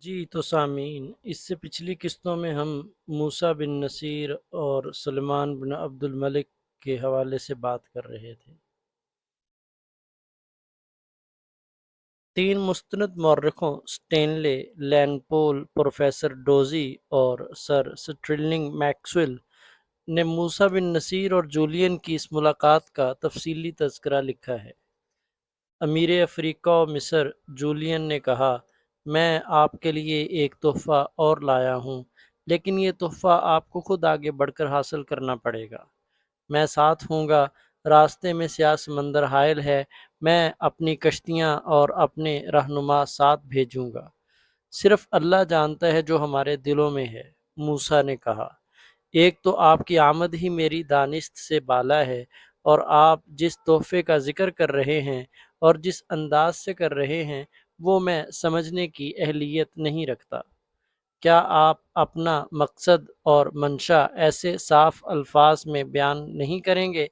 جی تو سامعین، اس سے پچھلی قسطوں میں ہم موسیٰ بن نصیر اور سلیمان بن عبد الملک کے حوالے سے بات کر رہے تھے۔ تین مستند مورخوں سٹینلے لین پول، پروفیسر ڈوزی اور سر سٹرلنگ میکسویل نے موسیٰ بن نصیر اور جولین کی اس ملاقات کا تفصیلی تذکرہ لکھا ہے۔ امیر افریقہ و مصر جولین نے کہا، میں آپ کے لیے ایک تحفہ اور لایا ہوں، لیکن یہ تحفہ آپ کو خود آگے بڑھ کر حاصل کرنا پڑے گا۔ میں ساتھ ہوں گا، راستے میں سیاہ سمندر حائل ہے، میں اپنی کشتیاں اور اپنے رہنما ساتھ بھیجوں گا۔ صرف اللہ جانتا ہے جو ہمارے دلوں میں ہے، موسیٰ نے کہا۔ ایک تو آپ کی آمد ہی میری دانست سے بالا ہے، اور آپ جس تحفے کا ذکر کر رہے ہیں اور جس انداز سے کر رہے ہیں وہ میں سمجھنے کی اہلیت نہیں رکھتا۔ کیا آپ اپنا مقصد اور منشا ایسے صاف الفاظ میں بیان نہیں کریں گے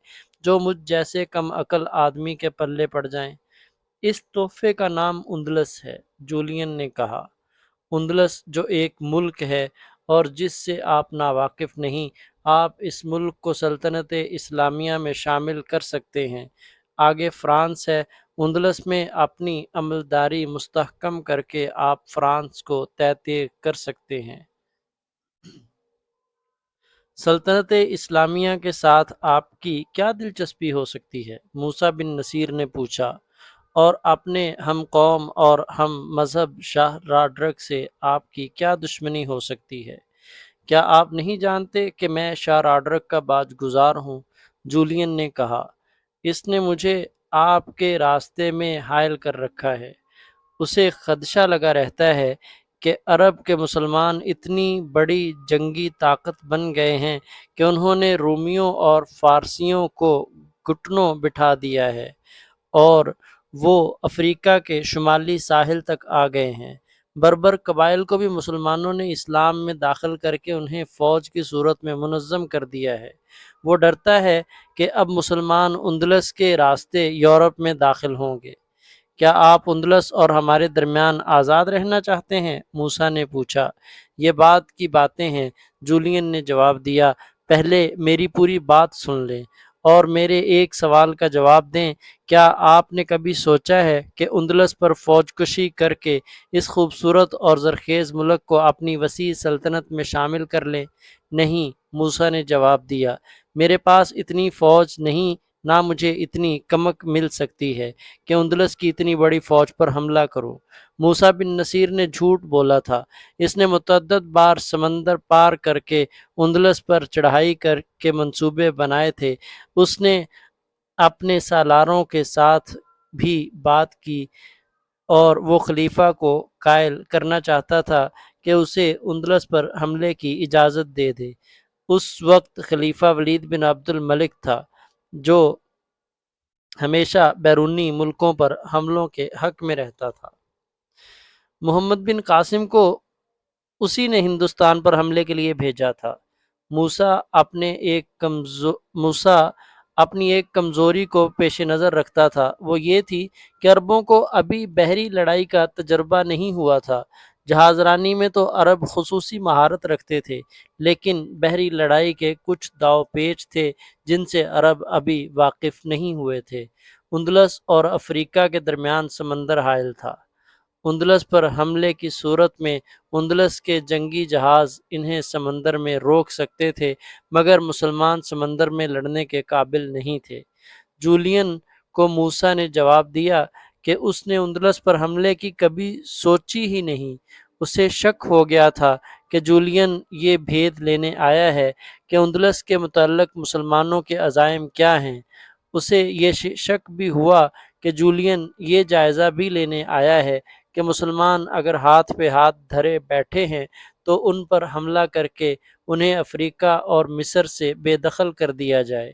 جو مجھ جیسے کم عقل آدمی کے پلے پڑ جائیں؟ اس تحفے کا نام اندلس ہے، جولین نے کہا۔ اندلس جو ایک ملک ہے اور جس سے آپ ناواقف نہیں، آپ اس ملک کو سلطنت اسلامیہ میں شامل کر سکتے ہیں۔ آگے فرانس ہے، اندلس میں اپنی عملداری مستحکم کر کے آپ فرانس کو تہہ کر سکتے ہیں۔ سلطنت اسلامیہ کے ساتھ آپ کی کیا دلچسپی ہو سکتی ہے؟ موسیٰ بن نصیر نے پوچھا۔ اور اپنے ہم قوم اور ہم مذہب شاہ راڈرک سے آپ کی کیا دشمنی ہو سکتی ہے؟ کیا آپ نہیں جانتے کہ میں شاہ راڈرک کا باج گزار ہوں؟ جولین نے کہا۔ اس نے مجھے آپ کے راستے میں حائل کر رکھا ہے۔ اسے خدشہ لگا رہتا ہے کہ عرب کے مسلمان اتنی بڑی جنگی طاقت بن گئے ہیں کہ انہوں نے رومیوں اور فارسیوں کو گھٹنوں بٹھا دیا ہے، اور وہ افریقہ کے شمالی ساحل تک آ گئے ہیں۔ بربر قبائل کو بھی مسلمانوں نے اسلام میں داخل کر کے انہیں فوج کی صورت میں منظم کر دیا ہے۔ وہ ڈرتا ہے کہ اب مسلمان اندلس کے راستے یورپ میں داخل ہوں گے۔ کیا آپ اندلس اور ہمارے درمیان آزاد رہنا چاہتے ہیں؟ موسیٰ نے پوچھا۔ یہ بات کی باتیں ہیں، جولین نے جواب دیا۔ پہلے میری پوری بات سن لیں اور میرے ایک سوال کا جواب دیں۔ کیا آپ نے کبھی سوچا ہے کہ اندلس پر فوج کشی کر کے اس خوبصورت اور زرخیز ملک کو اپنی وسیع سلطنت میں شامل کر لیں؟ نہیں، موسیٰ نے جواب دیا۔ میرے پاس اتنی فوج نہیں، نہ مجھے اتنی کمک مل سکتی ہے کہ اندلس کی اتنی بڑی فوج پر حملہ کروں۔ موسیٰ بن نصیر نے جھوٹ بولا تھا۔ اس نے متعدد بار سمندر پار کر کے اندلس پر چڑھائی کر کے منصوبے بنائے تھے۔ اس نے اپنے سالاروں کے ساتھ بھی بات کی اور وہ خلیفہ کو قائل کرنا چاہتا تھا کہ اسے اندلس پر حملے کی اجازت دے دے۔ اس وقت خلیفہ ولید بن عبد الملک تھا، جو ہمیشہ بیرونی ملکوں پر حملوں کے حق میں رہتا تھا۔ محمد بن قاسم کو اسی نے ہندوستان پر حملے کے لیے بھیجا تھا۔ موسیٰ اپنی ایک کمزوری کو پیش نظر رکھتا تھا، وہ یہ تھی کہ عربوں کو ابھی بحری لڑائی کا تجربہ نہیں ہوا تھا۔ جہاز رانی میں تو عرب خصوصی مہارت رکھتے تھے، لیکن بحری لڑائی کے کچھ داؤ پیچ تھے جن سے عرب ابھی واقف نہیں ہوئے تھے۔ اندلس اور افریقہ کے درمیان سمندر حائل تھا۔ اندلس پر حملے کی صورت میں اندلس کے جنگی جہاز انہیں سمندر میں روک سکتے تھے، مگر مسلمان سمندر میں لڑنے کے قابل نہیں تھے۔ جولین کو موسیٰ نے جواب دیا کہ اس نے اندلس پر حملے کی کبھی سوچی ہی نہیں۔ اسے شک ہو گیا تھا کہ جولین یہ بھید لینے آیا ہے کہ اندلس کے متعلق مسلمانوں کے عزائم کیا ہیں۔ اسے یہ شک بھی ہوا کہ جولین یہ جائزہ بھی لینے آیا ہے کہ مسلمان اگر ہاتھ پہ ہاتھ دھرے بیٹھے ہیں تو ان پر حملہ کر کے انہیں افریقہ اور مصر سے بے دخل کر دیا جائے۔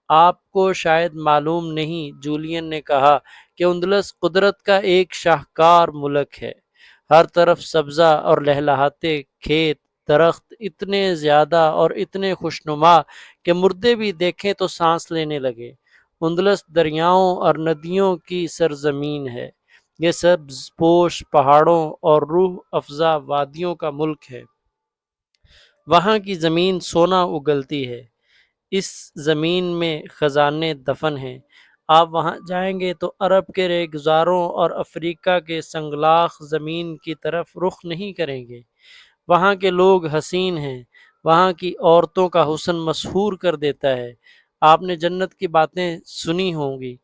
آپ کو شاید معلوم نہیں، جولین نے کہا، کہ اندلس قدرت کا ایک شاہکار ملک ہے۔ ہر طرف سبزہ اور لہلہاتے کھیت، درخت اتنے زیادہ اور اتنے خوشنما کہ مردے بھی دیکھیں تو سانس لینے لگے۔ اندلس دریاؤں اور ندیوں کی سرزمین ہے۔ یہ سبز پوش پہاڑوں اور روح افزا وادیوں کا ملک ہے۔ وہاں کی زمین سونا اگلتی ہے۔ اس زمین میں خزانے دفن ہیں۔ آپ وہاں جائیں گے تو عرب کے ریگزاروں اور افریقہ کے سنگلاخ زمین کی طرف رخ نہیں کریں گے۔ وہاں کے لوگ حسین ہیں۔ وہاں کی عورتوں کا حسن مسحور کر دیتا ہے۔ آپ نے جنت کی باتیں سنی ہوں گی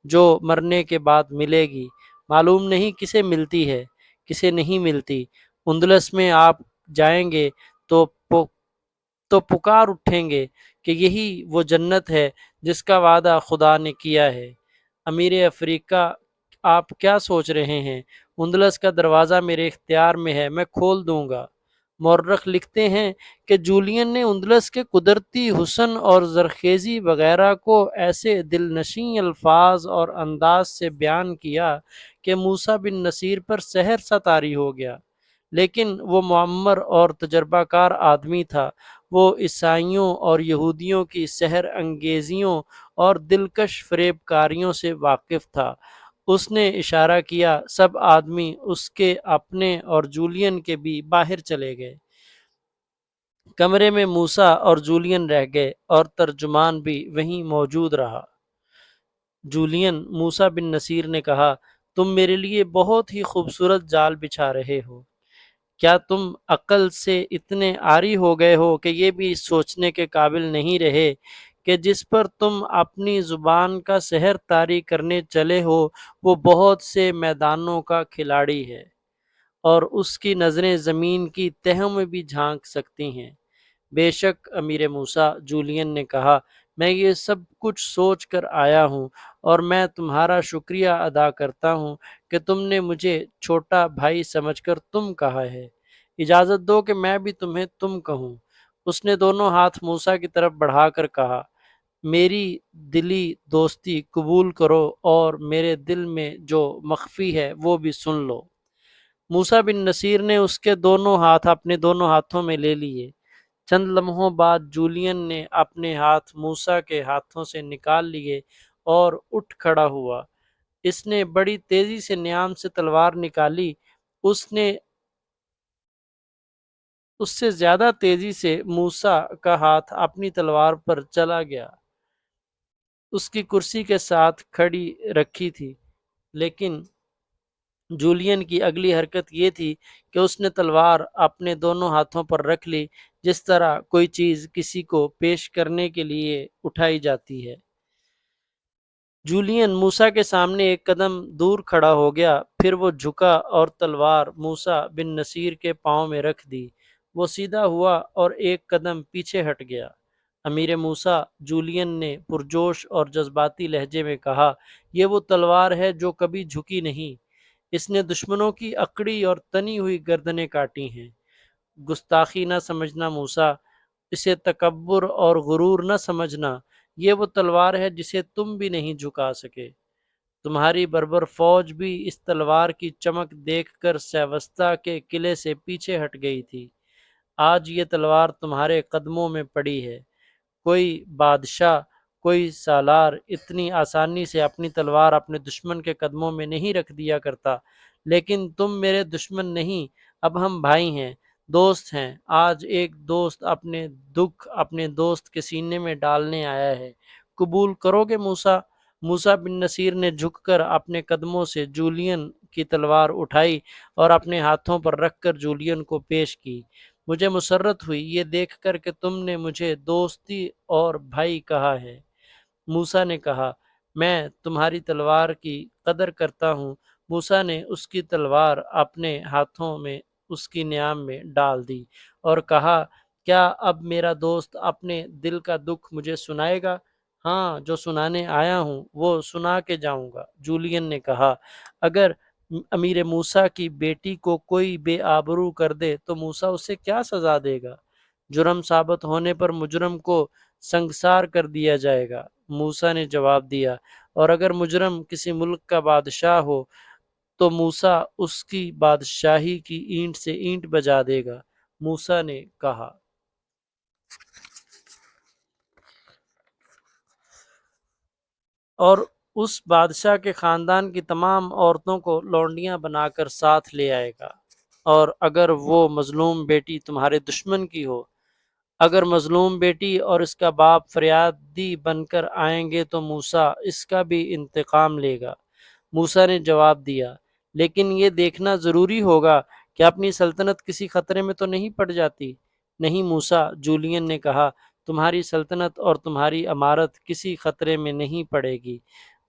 جو مرنے کے بعد ملے گی، معلوم نہیں کسے ملتی ہے کسے نہیں ملتی۔ اندلس میں آپ جائیں گے تو پکار اٹھیں گے کہ یہی وہ جنت ہے جس کا وعدہ خدا نے کیا ہے۔ امیر افریقہ، آپ کیا سوچ رہے ہیں؟ اندلس کا دروازہ میرے اختیار میں ہے، میں کھول دوں گا۔ مورخ لکھتے ہیں کہ جولین نے اندلس کے قدرتی حسن اور زرخیزی وغیرہ کو ایسے دل نشیں الفاظ اور انداز سے بیان کیا کہ موسیٰ بن نصیر پر سحر سا طاری ہو گیا۔ لیکن وہ معمر اور تجربہ کار آدمی تھا۔ وہ عیسائیوں اور یہودیوں کی سحر انگیزیوں اور دلکش فریب کاریوں سے واقف تھا۔ اس نے اشارہ کیا، سب آدمی اس کے اپنے اور جولین کے بھی باہر چلے گئے۔ کمرے میں موسیٰ اور جولین رہ گئے اور ترجمان بھی وہیں موجود رہا۔ جولین، موسیٰ بن نصیر نے کہا، تم میرے لیے بہت ہی خوبصورت جال بچھا رہے ہو۔ کیا تم عقل سے اتنے عاری ہو گئے ہو کہ یہ بھی سوچنے کے قابل نہیں رہے کہ جس پر تم اپنی زبان کا سحر طاری کرنے چلے ہو وہ بہت سے میدانوں کا کھلاڑی ہے اور اس کی نظریں زمین کی تہوں میں بھی جھانک سکتی ہیں؟ بے شک امیر موسیٰ، جولین نے کہا، میں یہ سب کچھ سوچ کر آیا ہوں اور میں تمہارا شکریہ ادا کرتا ہوں کہ تم نے مجھے چھوٹا بھائی سمجھ کر تم کہا ہے۔ اجازت دو کہ میں بھی تمہیں تم کہوں۔ اس نے دونوں ہاتھ موسیٰ کی طرف بڑھا کر کہا، میری دلی دوستی قبول کرو اور میرے دل میں جو مخفی ہے وہ بھی سن لو۔ موسیٰ بن نصیر نے اس کے دونوں ہاتھ اپنے دونوں ہاتھوں میں لے لیے۔ چند لمحوں بعد جولین نے اپنے ہاتھ موسیٰ کے ہاتھوں سے نکال لیے اور اٹھ کھڑا ہوا۔ اس نے بڑی تیزی سے نیام سے تلوار نکالی۔ اس نے اس سے زیادہ تیزی سے موسیٰ کا ہاتھ اپنی تلوار پر چلا گیا۔ اس کی کرسی کے ساتھ کھڑی رکھی تھی، لیکن جولین کی اگلی حرکت یہ تھی کہ اس نے تلوار اپنے دونوں ہاتھوں پر رکھ لی، جس طرح کوئی چیز کسی کو پیش کرنے کے لیے اٹھائی جاتی ہے۔ جولین موسیٰ کے سامنے ایک قدم دور کھڑا ہو گیا، پھر وہ جھکا اور تلوار موسیٰ بن نصیر کے پاؤں میں رکھ دی۔ وہ سیدھا ہوا اور ایک قدم پیچھے ہٹ گیا۔ امیر موسیٰ، جولین نے پرجوش اور جذباتی لہجے میں کہا، یہ وہ تلوار ہے جو کبھی جھکی نہیں۔ اس نے دشمنوں کی اکڑی اور تنی ہوئی گردنیں کاٹی ہیں۔ گستاخی نہ سمجھنا موسیٰ، اسے تکبر اور غرور نہ سمجھنا۔ یہ وہ تلوار ہے جسے تم بھی نہیں جھکا سکے۔ تمہاری بربر فوج بھی اس تلوار کی چمک دیکھ کر سیوستہ کے قلعے سے پیچھے ہٹ گئی تھی۔ آج یہ تلوار تمہارے قدموں میں پڑی ہے۔ کوئی بادشاہ، کوئی سالار اتنی آسانی سے اپنی تلوار اپنے دشمن کے قدموں میں نہیں رکھ دیا کرتا، لیکن تم میرے دشمن نہیں، اب ہم بھائی ہیں، دوست ہیں۔ آج ایک دوست اپنے دکھ اپنے دوست کے سینے میں ڈالنے آیا ہے۔ قبول کرو گے موسیٰ؟ موسیٰ بن نصیر نے جھک کر اپنے قدموں سے جولین کی تلوار اٹھائی اور اپنے ہاتھوں پر رکھ کر جولین کو پیش کی۔ مجھے مسرت ہوئی یہ دیکھ کر کہ تم نے مجھے دوستی اور بھائی کہا ہے۔ موسیٰ نے کہا، میں تمہاری تلوار کی قدر کرتا ہوں۔ موسیٰ نے اس کی تلوار اپنے ہاتھوں میں اس کی نیام میں ڈال دی اور کہا، کیا اب میرا دوست اپنے دل کا دکھ مجھے سنائے گا؟ ہاں، جو سنانے آیا ہوں وہ سنا کے جاؤں گا۔ جولین نے کہا، اگر امیر موسیٰ کی بیٹی کو کوئی بے آبرو کر دے تو موسیٰ اسے کیا سزا دے گا؟ جرم ثابت ہونے پر مجرم کو سنگسار کر دیا جائے گا، موسیٰ نے جواب دیا، اور اگر مجرم کسی ملک کا بادشاہ ہو تو موسیٰ اس کی بادشاہی کی اینٹ سے اینٹ بجا دے گا، موسیٰ نے کہا۔ اور اس بادشاہ کے خاندان کی تمام عورتوں کو لونڈیاں بنا کر ساتھ لے آئے گا، اور اگر وہ مظلوم بیٹی تمہارے دشمن کی ہو، اگر مظلوم بیٹی اور اس کا باپ فریادی بن کر آئیں گے تو موسیٰ اس کا بھی انتقام لے گا۔ موسیٰ نے جواب دیا، لیکن یہ دیکھنا ضروری ہوگا کہ اپنی سلطنت کسی خطرے میں تو نہیں پڑ جاتی۔ نہیں موسیٰ، جولین نے کہا، تمہاری سلطنت اور تمہاری امارت کسی خطرے میں نہیں پڑے گی،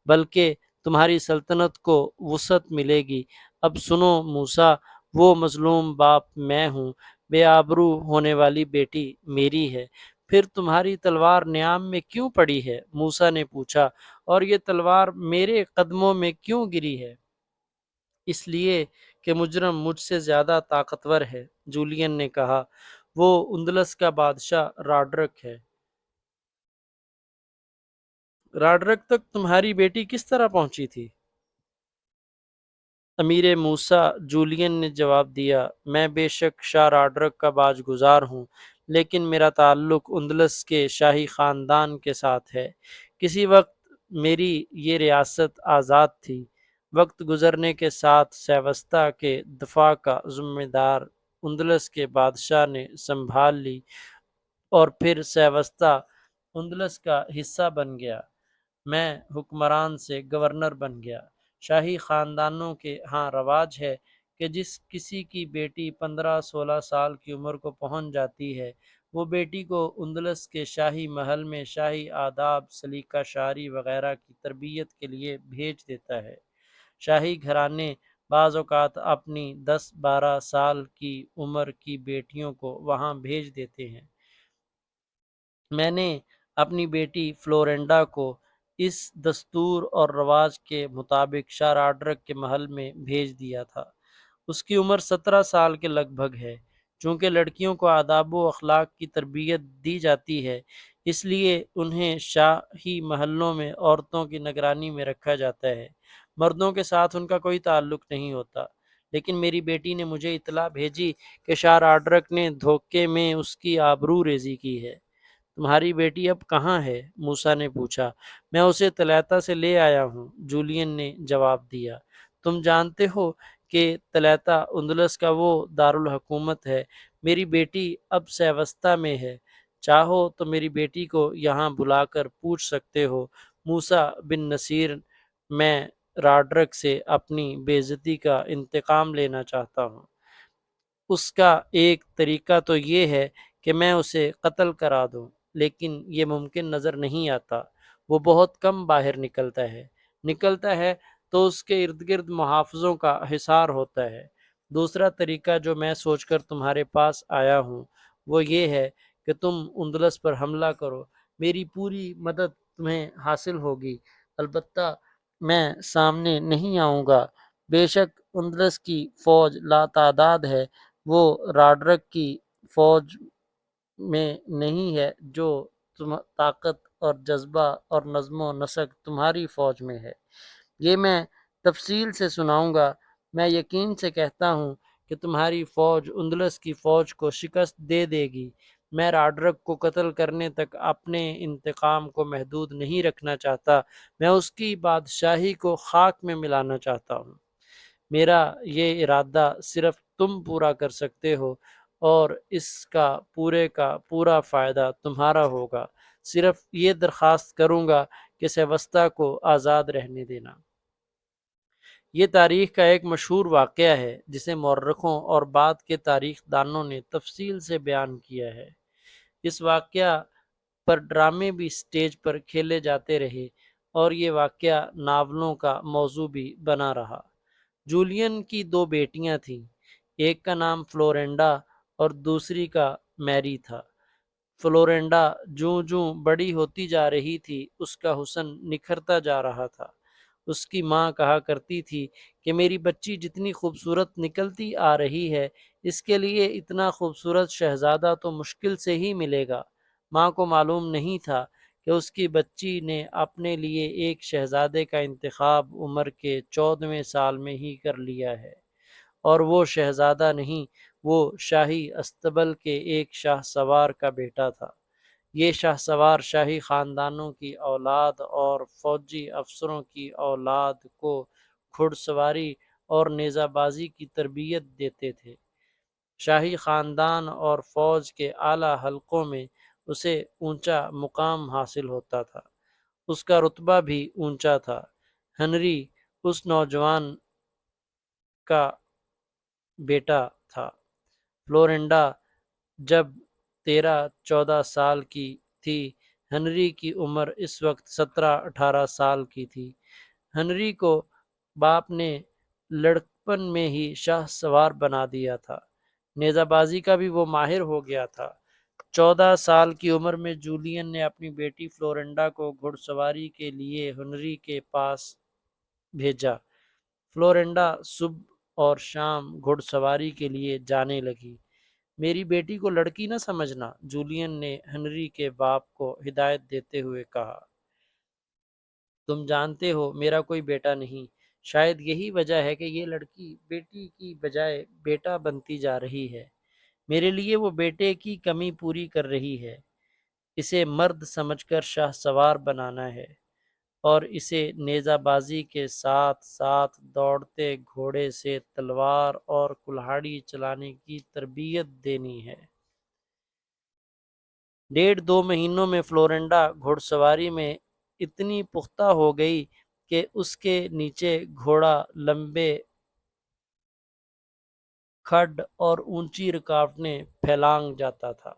بلکہ تمہاری سلطنت کو وسعت ملے گی۔ اب سنو موسیٰ، وہ مظلوم باپ میں ہوں، بے آبرو ہونے والی بیٹی میری ہے، پھر تمہاری تلوار نیام میں کیوں پڑی ہے؟ موسیٰ نے پوچھا، اور یہ تلوار میرے قدموں میں کیوں گری ہے؟ اس لیے کہ مجرم مجھ سے زیادہ طاقتور ہے، جولین نے کہا، وہ اندلس کا بادشاہ راڈرک ہے۔ راڈرک تک تمہاری بیٹی کس طرح پہنچی تھی؟ امیر موسیٰ، جولین نے جواب دیا، میں بے شک شاہ راڈرک کا باج گزار ہوں، لیکن میرا تعلق اندلس کے شاہی خاندان کے ساتھ ہے۔ کسی وقت میری یہ ریاست آزاد تھی۔ وقت گزرنے کے ساتھ سیوستہ کے دفاع کا ذمہ دار اندلس کے بادشاہ نے سنبھال لی، اور پھر سیوستہ اندلس کا حصہ بن گیا۔ میں حکمران سے گورنر بن گیا۔ شاہی خاندانوں کے ہاں رواج ہے کہ جس کسی کی بیٹی 15-16 سال کی عمر کو پہنچ جاتی ہے، وہ بیٹی کو اندلس کے شاہی محل میں شاہی آداب، سلیقہ شعری وغیرہ کی تربیت کے لیے بھیج دیتا ہے۔ شاہی گھرانے بعض اوقات اپنی 10-12 سال کی عمر کی بیٹیوں کو وہاں بھیج دیتے ہیں۔ میں نے اپنی بیٹی فلورنڈا کو اس دستور اور رواج کے مطابق شاہ راڈرک کے محل میں بھیج دیا تھا۔ اس کی عمر 17 سال کے لگ بھگ ہے۔ چونکہ لڑکیوں کو آداب و اخلاق کی تربیت دی جاتی ہے، اس لیے انہیں شاہی محلوں میں عورتوں کی نگرانی میں رکھا جاتا ہے۔ مردوں کے ساتھ ان کا کوئی تعلق نہیں ہوتا۔ لیکن میری بیٹی نے مجھے اطلاع بھیجی کہ شاہ راڈرک نے دھوکے میں اس کی آبرو ریزی کی ہے۔ تمہاری بیٹی اب کہاں ہے؟ موسیٰ نے پوچھا۔ میں اسے طلیطہ سے لے آیا ہوں، جولین نے جواب دیا۔ تم جانتے ہو کہ طلیطہ اندلس کا وہ دارالحکومت ہے۔ میری بیٹی اب سیوستہ میں ہے۔ چاہو تو میری بیٹی کو یہاں بلا کر پوچھ سکتے ہو۔ موسیٰ بن نصیر، میں راڈرک سے اپنی بے عزتی کا انتقام لینا چاہتا ہوں۔ اس کا ایک طریقہ تو یہ ہے کہ میں اسے قتل کرا دوں، لیکن یہ ممکن نظر نہیں آتا۔ وہ بہت کم باہر نکلتا ہے تو اس کے ارد گرد محافظوں کا حصار ہوتا ہے۔ دوسرا طریقہ جو میں سوچ کر تمہارے پاس آیا ہوں وہ یہ ہے کہ تم اندلس پر حملہ کرو۔ میری پوری مدد تمہیں حاصل ہوگی، البتہ میں سامنے نہیں آؤں گا۔ بے شک اندلس کی فوج لاتعداد ہے، وہ راڈرک کی فوج میں نہیں ہے جو طاقت اور جذبہ اور نظم و نسق تمہاری فوج میں ہے۔ یہ میں تفصیل سے سناؤں گا۔ میں یقین سے کہتا ہوں کہ تمہاری فوج اندلس کی فوج کو شکست دے دے گی۔ میں راڈرک کو قتل کرنے تک اپنے انتقام کو محدود نہیں رکھنا چاہتا، میں اس کی بادشاہی کو خاک میں ملانا چاہتا ہوں۔ میرا یہ ارادہ صرف تم پورا کر سکتے ہو، اور اس کا پورا فائدہ تمہارا ہوگا۔ صرف یہ درخواست کروں گا کہ سیوستہ کو آزاد رہنے دینا۔ یہ تاریخ کا ایک مشہور واقعہ ہے جسے مورخوں اور بعد کے تاریخ دانوں نے تفصیل سے بیان کیا ہے۔ اس واقعہ پر ڈرامے بھی سٹیج پر کھیلے جاتے رہے، اور یہ واقعہ ناولوں کا موضوع بھی بنا رہا۔ جولین کی 2 بیٹیاں تھیں، ایک کا نام فلورنڈا اور دوسری کا میری تھا۔ فلورنڈا جوں جوں بڑی ہوتی جا رہی تھی، اس کا حسن نکھرتا جا رہا تھا۔ اس کی ماں کہا کرتی تھی کہ میری بچی جتنی خوبصورت نکلتی آ رہی ہے، اس کے لیے اتنا خوبصورت شہزادہ تو مشکل سے ہی ملے گا۔ ماں کو معلوم نہیں تھا کہ اس کی بچی نے اپنے لیے ایک شہزادے کا انتخاب عمر کے 14ویں سال میں ہی کر لیا ہے، اور وہ شہزادہ نہیں، وہ شاہی استبل کے ایک شاہ سوار کا بیٹا تھا۔ یہ شاہ سوار شاہی خاندانوں کی اولاد اور فوجی افسروں کی اولاد کو گھڑ سواری اور نیزہ بازی کی تربیت دیتے تھے۔ شاہی خاندان اور فوج کے اعلیٰ حلقوں میں اسے اونچا مقام حاصل ہوتا تھا، اس کا رتبہ بھی اونچا تھا۔ ہنری اس نوجوان کا بیٹا تھا۔ فلورنڈا جب 13-14 سال کی تھی، ہنری کی عمر اس وقت 17-18 سال کی تھی۔ ہنری کو باپ نے لڑکپن میں ہی شاہ سوار بنا دیا تھا، نیزہ بازی کا بھی وہ ماہر ہو گیا تھا۔ 14 سال کی عمر میں جولین نے اپنی بیٹی فلورنڈا کو گھڑ سواری کے لیے ہنری کے پاس بھیجا۔ فلورنڈا صبح اور شام گھڑ سواری کے لیے جانے لگی۔ میری بیٹی کو لڑکی نہ سمجھنا، جولین نے ہنری کے باپ کو ہدایت دیتے ہوئے کہا۔ تم جانتے ہو میرا کوئی بیٹا نہیں، شاید یہی وجہ ہے کہ یہ لڑکی بیٹی کی بجائے بیٹا بنتی جا رہی ہے۔ میرے لیے وہ بیٹے کی کمی پوری کر رہی ہے۔ اسے مرد سمجھ کر شاہ سوار بنانا ہے اور اسے نیزہ بازی کے ساتھ ساتھ دوڑتے گھوڑے سے تلوار اور کلہاڑی چلانے کی تربیت دینی ہے۔ 1.5-2 مہینوں میں فلورنڈا گھڑ سواری میں اتنی پختہ ہو گئی کہ اس کے نیچے گھوڑا لمبے کھڈ اور اونچی رکاوٹیں پھیلانگ جاتا تھا۔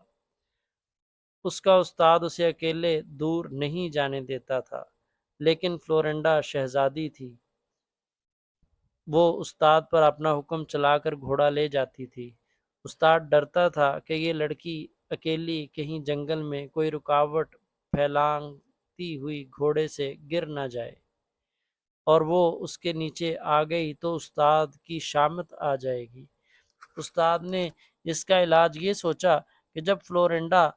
اس کا استاد اسے اکیلے دور نہیں جانے دیتا تھا، لیکن فلورنڈا شہزادی تھی۔ وہ استاد پر اپنا حکم چلا کر گھوڑا لے جاتی تھی۔ استاد ڈرتا تھا کہ یہ لڑکی اکیلی کہیں جنگل میں کوئی رکاوٹ پھیلانگتی ہوئی گھوڑے سے گر نہ جائے، اور وہ اس کے نیچے آ گئی تو استاد کی شامت آ جائے گی۔ استاد نے اس کا علاج یہ سوچا کہ جب فلورنڈا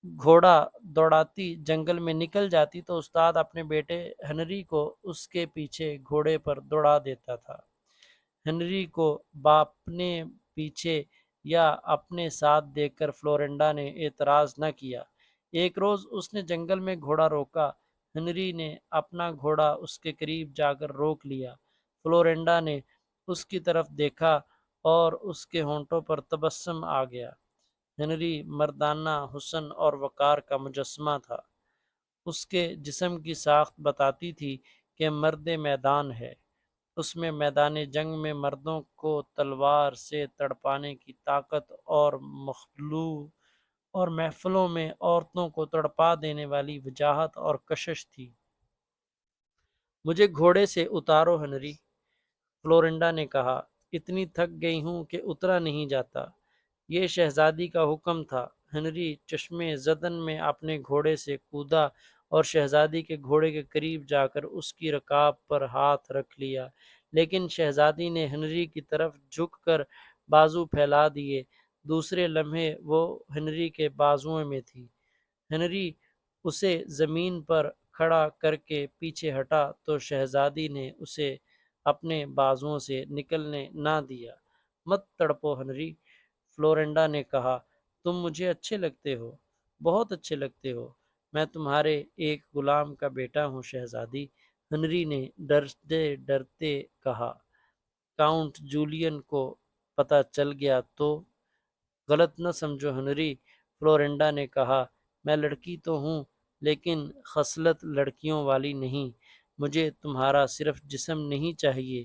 گھوڑا دوڑاتی جنگل میں نکل جاتی تو استاد اپنے بیٹے ہنری کو اس کے پیچھے گھوڑے پر دوڑا دیتا تھا۔ ہنری کو باپنے پیچھے یا اپنے ساتھ دیکھ کر فلورنڈا نے اعتراض نہ کیا۔ ایک روز اس نے جنگل میں گھوڑا روکا۔ ہنری نے اپنا گھوڑا اس کے قریب جا کر روک لیا۔ فلورنڈا نے اس کی طرف دیکھا اور اس کے ہونٹوں پر تبسم آ گیا۔ ہنری مردانہ حسن اور وقار کا مجسمہ تھا۔ اس کے جسم کی ساخت بتاتی تھی کہ مرد میدان ہے۔ اس میں میدان جنگ میں مردوں کو تلوار سے تڑپانے کی طاقت اور محفلوں میں عورتوں کو تڑپا دینے والی وجاہت اور کشش تھی۔ مجھے گھوڑے سے اتارو ہنری، فلورنڈا نے کہا۔ اتنی تھک گئی ہوں کہ اترا نہیں جاتا۔ یہ شہزادی کا حکم تھا۔ ہنری چشمے زدن میں اپنے گھوڑے سے کودا اور شہزادی کے گھوڑے کے قریب جا کر اس کی رکاب پر ہاتھ رکھ لیا، لیکن شہزادی نے ہنری کی طرف جھک کر بازو پھیلا دیے۔ دوسرے لمحے وہ ہنری کے بازوؤں میں تھی۔ ہنری اسے زمین پر کھڑا کر کے پیچھے ہٹا تو شہزادی نے اسے اپنے بازوؤں سے نکلنے نہ دیا۔ مت تڑپو ہنری، فلورنڈا نے کہا۔ تم مجھے اچھے لگتے ہو، بہت اچھے لگتے ہو۔ میں تمہارے ایک غلام کا بیٹا ہوں شہزادی، ہنری نے ڈرتے ڈرتے کہا۔ کاؤنٹ جولین کو پتہ چل گیا تو؟ غلط نہ سمجھو ہنری، فلورنڈا نے کہا۔ میں لڑکی تو ہوں لیکن خصلت لڑکیوں والی نہیں۔ مجھے تمہارا صرف جسم نہیں چاہیے۔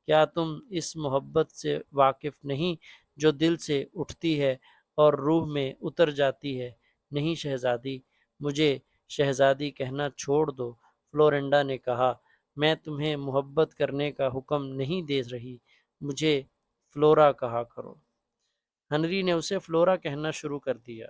کیا تم اس محبت سے واقف نہیں جو دل سے اٹھتی ہے اور روح میں اتر جاتی ہے؟ نہیں شہزادی، مجھے شہزادی کہنا چھوڑ دو، فلورنڈا نے کہا۔ میں تمہیں محبت کرنے کا حکم نہیں دے رہی، مجھے فلورا کہا کرو۔ ہنری نے اسے فلورا کہنا شروع کر دیا۔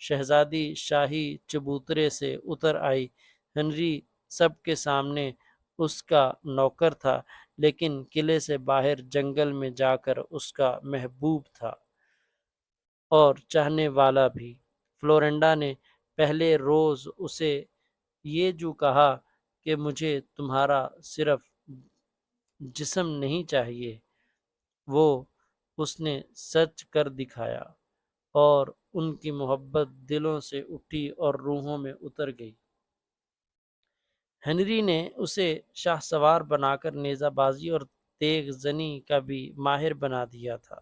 شہزادی شاہی چبوترے سے اتر آئی۔ ہنری سب کے سامنے اس کا نوکر تھا، لیکن قلعے سے باہر جنگل میں جا کر اس کا محبوب تھا اور چاہنے والا بھی۔ فلورنڈا نے پہلے روز اسے یہ جو کہا کہ مجھے تمہارا صرف جسم نہیں چاہیے، وہ اس نے سچ کر دکھایا، اور ان کی محبت دلوں سے اٹھی اور روحوں میں اتر گئی۔ ہنری نے اسے شاہ سوار بنا کر نیزہ بازی اور تیغ زنی کا بھی ماہر بنا دیا تھا۔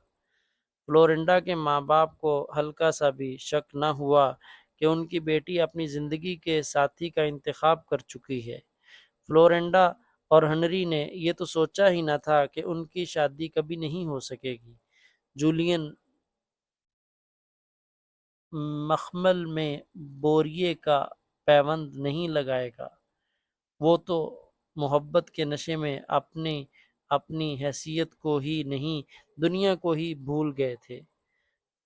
فلورنڈا کے ماں باپ کو ہلکا سا بھی شک نہ ہوا کہ ان کی بیٹی اپنی زندگی کے ساتھی کا انتخاب کر چکی ہے۔ فلورنڈا اور ہنری نے یہ تو سوچا ہی نہ تھا کہ ان کی شادی کبھی نہیں ہو سکے گی۔ جولین مخمل میں بوریے کا پیوند نہیں لگائے گا۔ وہ تو محبت کے نشے میں اپنی حیثیت کو ہی نہیں، دنیا کو ہی بھول گئے تھے۔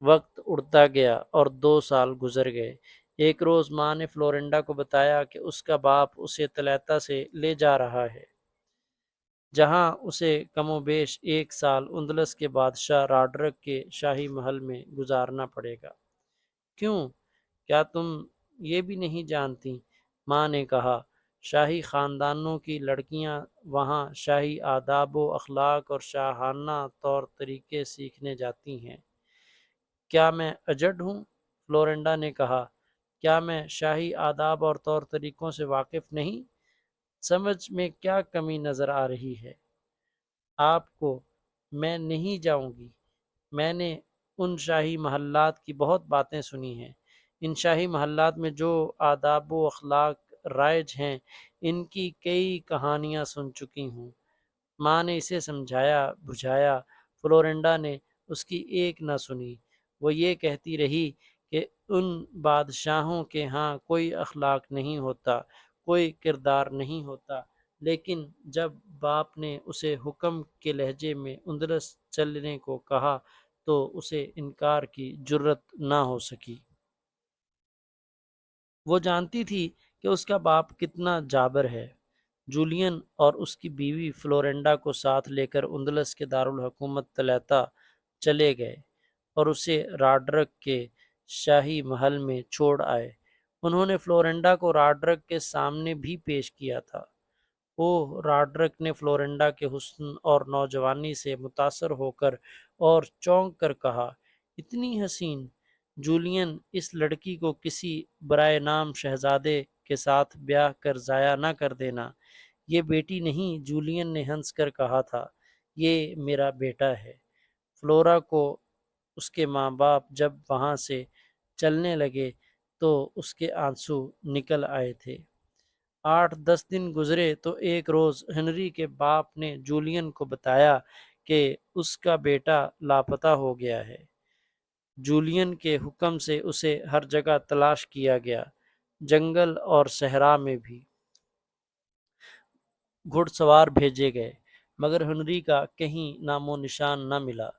وقت اڑتا گیا اور 2 سال گزر گئے۔ ایک روز ماں نے فلورنڈا کو بتایا کہ اس کا باپ اسے طلعتہ سے لے جا رہا ہے، جہاں اسے کم و بیش 1 سال اندلس کے بادشاہ راڈرک کے شاہی محل میں گزارنا پڑے گا۔ کیوں؟ کیا تم یہ بھی نہیں جانتی؟ ماں نے کہا، شاہی خاندانوں کی لڑکیاں وہاں شاہی آداب و اخلاق اور شاہانہ طور طریقے سیکھنے جاتی ہیں۔ کیا میں اجڑ ہوں؟ فلورنڈا نے کہا، کیا میں شاہی آداب اور طور طریقوں سے واقف نہیں؟ سمجھ میں کیا کمی نظر آ رہی ہے آپ کو؟ میں نہیں جاؤں گی۔ میں نے ان شاہی محلات کی بہت باتیں سنی ہیں۔ ان شاہی محلات میں جو آداب و اخلاق رائج ہیں، ان کی کئی کہانیاں سن چکی ہوں۔ ماں نے اسے سمجھایا بجھایا۔ فلورنڈا نے اس کی ایک نہ سنی۔ وہ یہ کہتی رہی کہ ان بادشاہوں کے ہاں کوئی اخلاق نہیں ہوتا، کوئی کردار نہیں ہوتا، لیکن جب باپ نے اسے حکم کے لہجے میں اندلس چلنے کو کہا تو اسے انکار کی جرت نہ ہو سکی۔ وہ جانتی تھی کہ اس کا باپ کتنا جابر ہے۔ جولین اور اس کی بیوی فلورنڈا کو ساتھ لے کر اندلس کے دارالحکومت طلعتہ چلے گئے اور اسے راڈرک کے شاہی محل میں چھوڑ آئے۔ انہوں نے فلورنڈا کو راڈرک کے سامنے بھی پیش کیا تھا۔ راڈرک نے فلورنڈا کے حسن اور نوجوانی سے متاثر ہو کر اور چونک کر کہا، اتنی حسین! جولین، اس لڑکی کو کسی برائے نام شہزادے کے ساتھ بیاہ کر ضائع نہ کر دینا۔ یہ بیٹی نہیں، جولین نے ہنس کر کہا تھا، یہ میرا بیٹا ہے۔ فلورا کو اس کے ماں باپ جب وہاں سے چلنے لگے تو اس کے آنسو نکل آئے تھے۔ 8-10 دن گزرے تو ایک روز ہنری کے باپ نے جولین کو بتایا کہ اس کا بیٹا لاپتہ ہو گیا ہے۔ جولین کے حکم سے اسے ہر جگہ تلاش کیا گیا، جنگل اور صحرا میں بھی۔ گھڑ سوار بھیجے گئے، مگر ہنری کا کہیں نام و نشان نہ ملا۔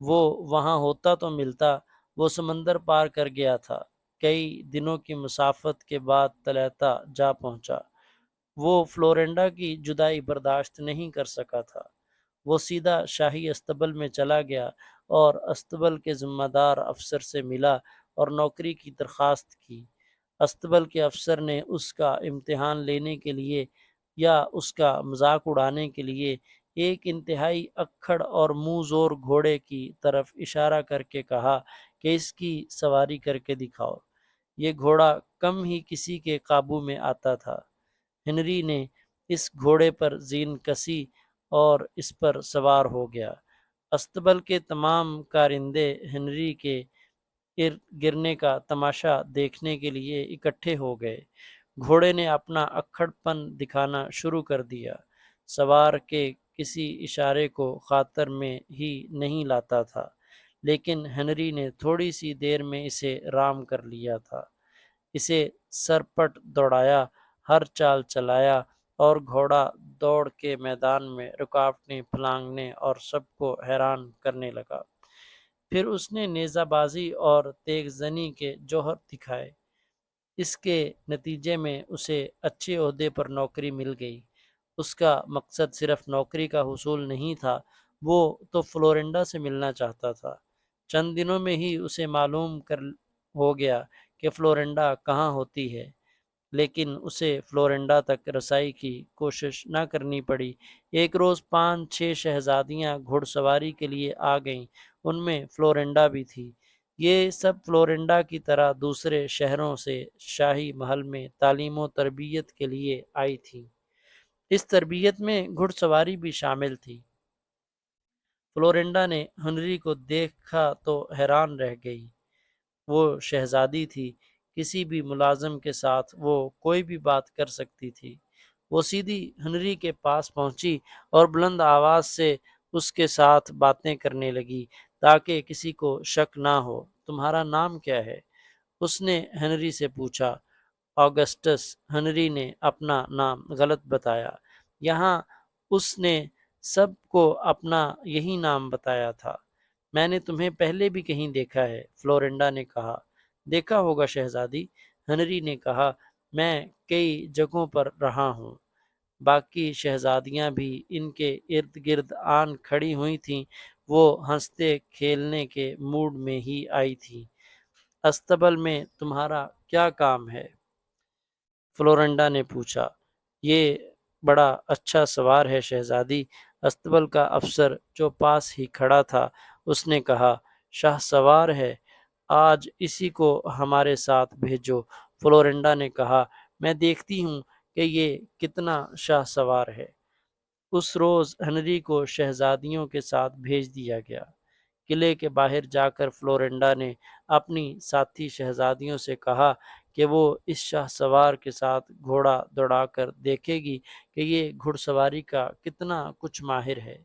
وہ وہاں ہوتا تو ملتا، وہ سمندر پار کر گیا تھا۔ کئی دنوں کی مسافت کے بعد طلعتہ جا پہنچا۔ وہ فلورنڈا کی جدائی برداشت نہیں کر سکا تھا۔ وہ سیدھا شاہی استبل میں چلا گیا اور استبل کے ذمہ دار افسر سے ملا اور نوکری کی درخواست کی۔ استبل کے افسر نے اس کا امتحان لینے کے لیے یا اس کا مذاق اڑانے کے لیے ایک انتہائی اکھڑ اور منہ زور گھوڑے کی طرف اشارہ کر کے کہا کہ اس کی سواری کر کے دکھاؤ۔ یہ گھوڑا کم ہی کسی کے قابو میں آتا تھا۔ ہنری نے اس گھوڑے پر زین کسی اور اس پر سوار ہو گیا۔ استبل کے تمام کارندے ہنری کے گرنے کا تماشا دیکھنے کے لیے اکٹھے ہو گئے۔ گھوڑے نے اپنا اکھڑ پن دکھانا شروع کر دیا۔ سوار کے کسی اشارے کو خاطر میں ہی نہیں لاتا تھا، لیکن ہنری نے تھوڑی سی دیر میں اسے رام کر لیا تھا۔ اسے سرپٹ دوڑایا، ہر چال چلایا اور گھوڑا دوڑ کے میدان میں رکاوٹیں پھلانگنے اور سب کو حیران کرنے لگا۔ پھر اس نے نیزہ بازی اور تیغ زنی کے جوہر دکھائے۔ اس کے نتیجے میں اسے اچھے عہدے پر نوکری مل گئی۔ اس کا مقصد صرف نوکری کا حصول نہیں تھا، وہ تو فلورنڈا سے ملنا چاہتا تھا۔ چند دنوں میں ہی اسے معلوم ہو گیا کہ فلورنڈا کہاں ہوتی ہے، لیکن اسے فلورنڈا تک رسائی کی کوشش نہ کرنی پڑی۔ ایک روز 5-6 شہزادیاں گھڑ سواری کے لیے آ گئیں، ان میں فلورنڈا بھی تھی۔ یہ سب فلورنڈا کی طرح دوسرے شہروں سے شاہی محل میں تعلیم و تربیت کے لیے آئی تھی۔ اس تربیت میں گھڑ سواری بھی شامل تھی۔ فلورنڈا نے ہنری کو دیکھا تو حیران رہ گئی۔ وہ شہزادی تھی، کسی بھی ملازم کے ساتھ وہ کوئی بھی بات کر سکتی تھی۔ وہ سیدھی ہنری کے پاس پہنچی اور بلند آواز سے اس کے ساتھ باتیں کرنے لگی تاکہ کسی کو شک نہ ہو۔ تمہارا نام کیا ہے؟ اس نے ہنری سے پوچھا۔ آگسٹس۔ ہنری نے اپنا نام غلط بتایا۔ یہاں اس نے سب کو اپنا یہی نام بتایا تھا۔ میں نے تمہیں پہلے بھی کہیں دیکھا ہے، فلورنڈا نے کہا۔ دیکھا ہوگا شہزادی، ہنری نے کہا، میں کئی جگہوں پر رہا ہوں۔ باقی شہزادیاں بھی ان کے ارد گرد آن کھڑی ہوئی تھیں۔ وہ ہنستے کھیلنے کے موڈ میں ہی آئی تھیں۔ استبل میں تمہارا کیا کام ہے؟ فلورنڈا نے پوچھا۔ یہ بڑا اچھا سوال ہے شہزادی، استبل کا افسر جو پاس ہی کھڑا تھا اس نے کہا۔ شاہ سوار ہے، آج اسی کو ہمارے ساتھ بھیجو۔ فلورنڈا نے کہا، میں دیکھتی ہوں کہ یہ کتنا شاہ سوار ہے۔ اس روز ہنری کو شہزادیوں کے ساتھ بھیج دیا گیا۔ قلعے کے باہر جا کر فلورنڈا نے اپنی ساتھی شہزادیوں سے کہا کہ وہ اس شاہ سوار کے ساتھ گھوڑا دوڑا کر دیکھے گی کہ یہ گھڑ سواری کا کتنا کچھ ماہر ہے۔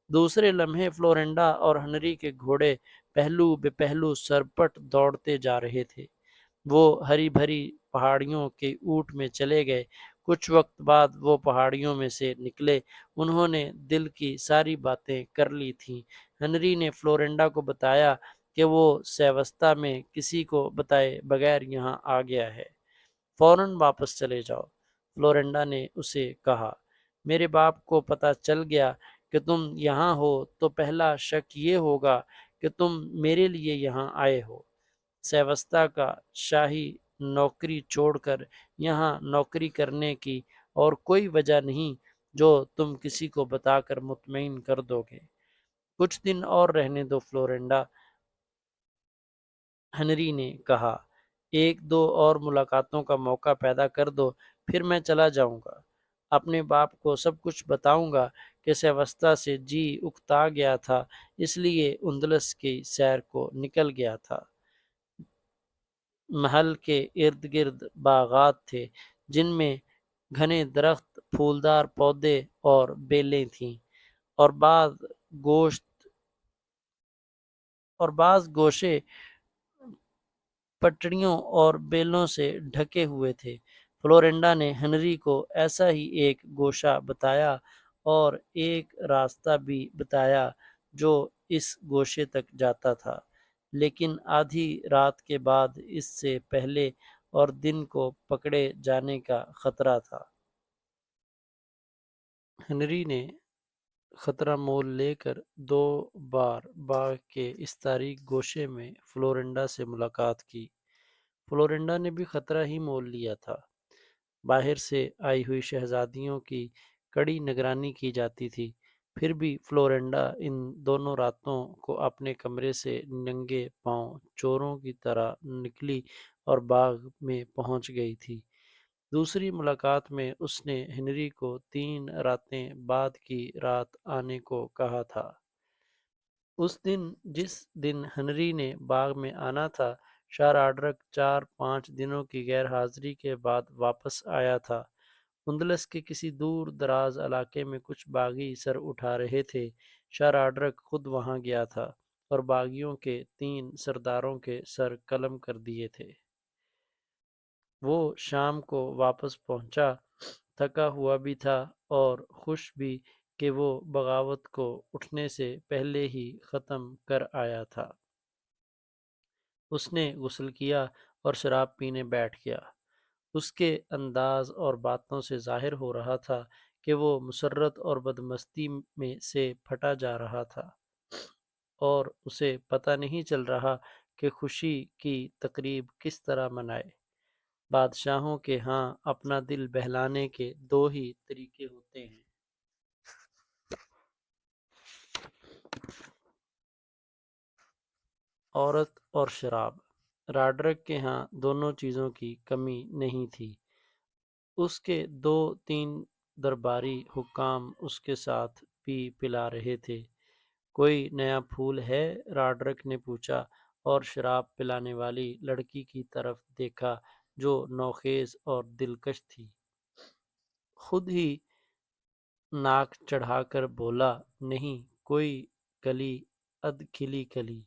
دوسرے لمحے فلورنڈا اور ہنری کے گھوڑے پہلو بے پہلو سرپٹ دوڑتے جا رہے تھے۔ وہ ہری بھری پہاڑیوں کے اونٹ میں چلے گئے۔ کچھ وقت بعد وہ پہاڑیوں میں سے نکلے۔ انہوں نے دل کی ساری باتیں کر لی تھیں۔ ہنری نے فلورنڈا کو بتایا کہ وہ سیوستا میں کسی کو بتائے بغیر یہاں آ گیا ہے۔ فوراً واپس چلے جاؤ، فلورنڈا نے اسے کہا۔ میرے باپ کو پتہ چل گیا کہ تم یہاں ہو تو پہلا شک یہ ہوگا کہ تم میرے لیے یہاں آئے ہو۔ سیوستا کا شاہی نوکری چھوڑ کر یہاں نوکری کرنے کی اور کوئی وجہ نہیں جو تم کسی کو بتا کر مطمئن کر دو گے۔ کچھ دن اور رہنے دو فلورنڈا، ہنری نے کہا۔ ایک دو اور ملاقاتوں کا موقع پیدا کر دو، پھر میں چلا جاؤں گا۔ اپنے باپ کو سب کچھ بتاؤں گا کہ سیوستا سے جی اکتا گیا تھا، اس لیے اندلس کی سیر کو نکل گیا تھا۔ محل کے ارد گرد باغات تھے جن میں گھنے درخت، پھولدار پودے اور بیلیں تھیں، اور بعض گوشے پٹڑیوں اور بیلوں سے ڈھکے ہوئے تھے۔ فلورنڈا نے ہنری کو ایسا ہی ایک گوشہ بتایا اور ایک راستہ بھی بتایا جو اس گوشے تک جاتا تھا، لیکن آدھی رات کے بعد اس سے پہلے اور دن کو پکڑے جانے کا خطرہ تھا۔ ہنری نے خطرہ مول لے کر دو بار باغ کے اس تاریک گوشے میں فلورنڈا سے ملاقات کی۔ فلورنڈا نے بھی خطرہ ہی مول لیا تھا۔ باہر سے آئی ہوئی شہزادیوں کی کڑی نگرانی کی جاتی تھی، پھر بھی فلورنڈا ان دونوں راتوں کو اپنے کمرے سے ننگے پاؤں چوروں کی طرح نکلی اور باغ میں پہنچ گئی تھی۔ دوسری ملاقات میں اس نے ہنری کو 3 راتیں بعد کی رات آنے کو کہا تھا۔ اس دن جس دن ہنری نے باغ میں آنا تھا، شاہ راڈرک 4-5 دنوں کی غیر حاضری کے بعد واپس آیا تھا۔ اندلس کے کسی دور دراز علاقے میں کچھ باغی سر اٹھا رہے تھے۔ شاہ راڈرک خود وہاں گیا تھا اور باغیوں کے 3 سرداروں کے سر قلم کر دیے تھے۔ وہ شام کو واپس پہنچا، تھکا ہوا بھی تھا اور خوش بھی کہ وہ بغاوت کو اٹھنے سے پہلے ہی ختم کر آیا تھا۔ اس نے غسل کیا اور شراب پینے بیٹھ گیا۔ اس کے انداز اور باتوں سے ظاہر ہو رہا تھا کہ وہ مسرت اور بدمستی میں سے پھٹا جا رہا تھا، اور اسے پتہ نہیں چل رہا کہ خوشی کی تقریب کس طرح منائے۔ بادشاہوں کے ہاں اپنا دل بہلانے کے 2 ہی طریقے ہوتے ہیں۔ عورت اور شراب۔ راڈرک کے ہاں دونوں چیزوں کی کمی نہیں تھی۔ اس کے 2-3 درباری حکام اس کے ساتھ پی پلا رہے تھے۔ کوئی نیا پھول ہے؟ راڈرک نے پوچھا اور شراب پلانے والی لڑکی کی طرف دیکھا جو نوخیز اور دلکش تھی۔ خود ہی ناک چڑھا کر بولا، نہیں کوئی کلی اد کھلی کلی۔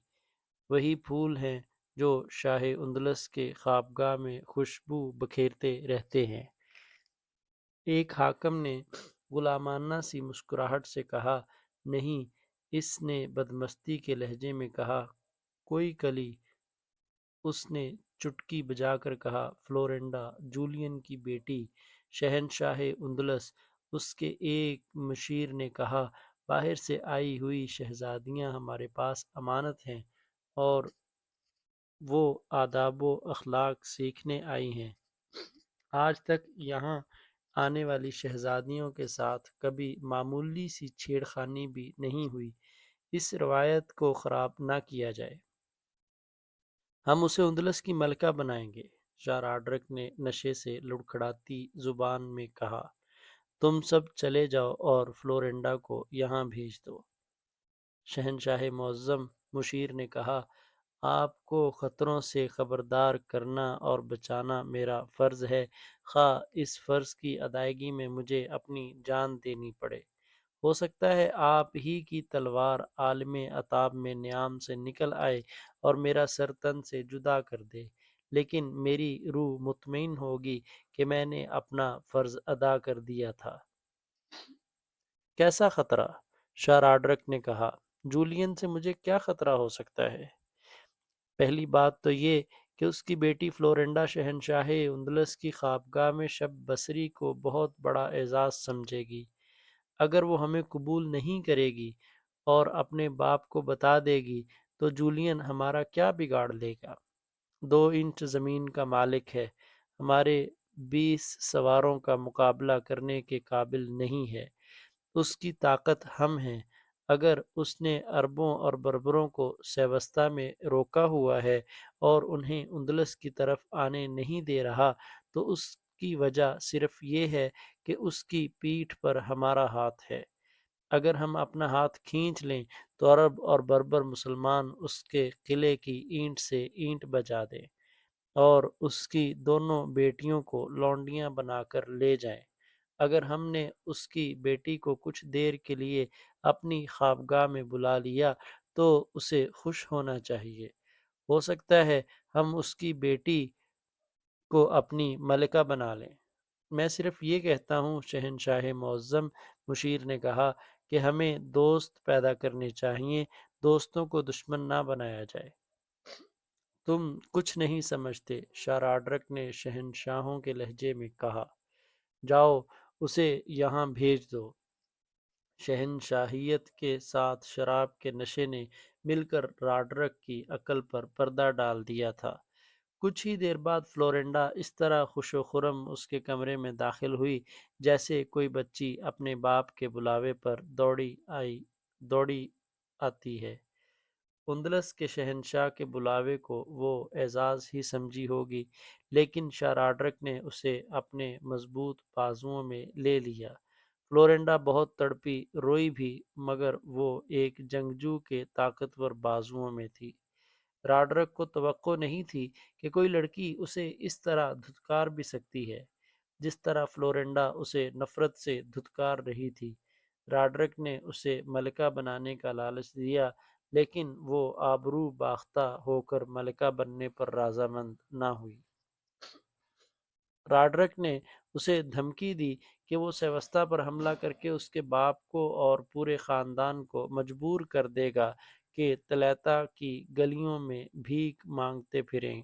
وہی پھول ہیں جو شاہ اندلس کے خوابگاہ میں خوشبو بکھیرتے رہتے ہیں۔ ایک حاکم نے غلامانہ سی مسکراہٹ سے کہا، نہیں۔ اس نے بدمستی کے لہجے میں کہا، کوئی کلی۔ اس نے چٹکی بجا کر کہا، فلورنڈا، جولین کی بیٹی، شہنشاہ اندلس۔ اس کے ایک مشیر نے کہا، باہر سے آئی ہوئی شہزادیاں ہمارے پاس امانت ہیں اور وہ آداب و اخلاق سیکھنے آئی ہیں۔ آج تک یہاں آنے والی شہزادیوں کے ساتھ کبھی معمولی سی چھیڑ خانی بھی نہیں ہوئی۔ اس روایت کو خراب نہ کیا جائے۔ ہم اسے اندلس کی ملکہ بنائیں گے، شاہ راڈرک نے نشے سے لڑکھڑاتی زبان میں کہا۔ تم سب چلے جاؤ اور فلورنڈا کو یہاں بھیج دو۔ شہنشاہ معظم، مشیر نے کہا، آپ کو خطروں سے خبردار کرنا اور بچانا میرا فرض ہے، خواہ اس فرض کی ادائیگی میں مجھے اپنی جان دینی پڑے۔ ہو سکتا ہے آپ ہی کی تلوار عالم عتاب میں نیام سے نکل آئے اور میرا سر تن سے جدا کر دے، لیکن میری روح مطمئن ہوگی کہ میں نے اپنا فرض ادا کر دیا تھا۔ کیسا خطرہ؟ شاہ راڈرک نے کہا، جولین سے مجھے کیا خطرہ ہو سکتا ہے؟ پہلی بات تو یہ کہ اس کی بیٹی فلورنڈا شہنشاہ اندلس کی خوابگاہ میں شب بسری کو بہت بڑا اعزاز سمجھے گی۔ اگر وہ ہمیں قبول نہیں کرے گی اور اپنے باپ کو بتا دے گی تو جولین ہمارا کیا بگاڑ لے گا؟ 2 انچ زمین کا مالک ہے، ہمارے 20 سواروں کا مقابلہ کرنے کے قابل نہیں ہے۔ اس کی طاقت ہم ہیں۔ اگر اس نے عربوں اور بربروں کو سیوستہ میں روکا ہوا ہے اور انہیں اندلس کی طرف آنے نہیں دے رہا تو اس کی وجہ صرف یہ ہے کہ اس کی پیٹھ پر ہمارا ہاتھ ہے۔ اگر ہم اپنا ہاتھ کھینچ لیں تو عرب اور بربر مسلمان اس کے قلعے کی اینٹ سے اینٹ بجا دیں اور اس کی دونوں بیٹیوں کو لونڈیاں بنا کر لے جائیں۔ اگر ہم نے اس کی بیٹی کو کچھ دیر کے لیے اپنی خوابگاہ میں بلا لیا تو اسے خوش ہونا چاہیے۔ ہو سکتا ہے ہم اس کی بیٹی کو اپنی ملکہ بنا لیں۔ میں صرف یہ کہتا ہوں، شہنشاہ معظم، مشیر نے کہا، کہ ہمیں دوست پیدا کرنے چاہیے، دوستوں کو دشمن نہ بنایا جائے۔ تم کچھ نہیں سمجھتے، شاہ راڈرک نے شہنشاہوں کے لہجے میں کہا۔ جاؤ اسے یہاں بھیج دو۔ شہنشاہیت کے ساتھ شراب کے نشے نے مل کر راڈرک کی عقل پر پردہ ڈال دیا تھا۔ کچھ ہی دیر بعد فلورنڈا اس طرح خوش و خرم اس کے کمرے میں داخل ہوئی جیسے کوئی بچی اپنے باپ کے بلاوے پر دوڑی آتی ہے۔ اندلس کے شہنشاہ کے بلاوے کو وہ اعزاز ہی سمجھی ہوگی، لیکن شاہ راڈرک نے اسے اپنے مضبوط بازوؤں میں لے لیا۔ فلورنڈا بہت تڑپی، روئی بھی، مگر وہ ایک جنگجو کے طاقتور بازوؤں میں تھی۔ راڈرک کو توقع نہیں تھی کہ کوئی لڑکی اسے اس طرح دھتکار بھی سکتی ہے، جس طرح فلورنڈا اسے نفرت سے دھتکار رہی تھی۔ راڈرک نے اسے ملکہ بنانے کا لالچ دیا، لیکن وہ آبرو باختہ ہو کر ملکہ بننے پر رضامند نہ ہوئی۔ راڈرک نے اسے دھمکی دی کہ وہ سیوستہ پر حملہ کر کے اس کے باپ کو اور پورے خاندان کو مجبور کر دے گا کہ طلیطا کی گلیوں میں بھیک مانگتے پھریں۔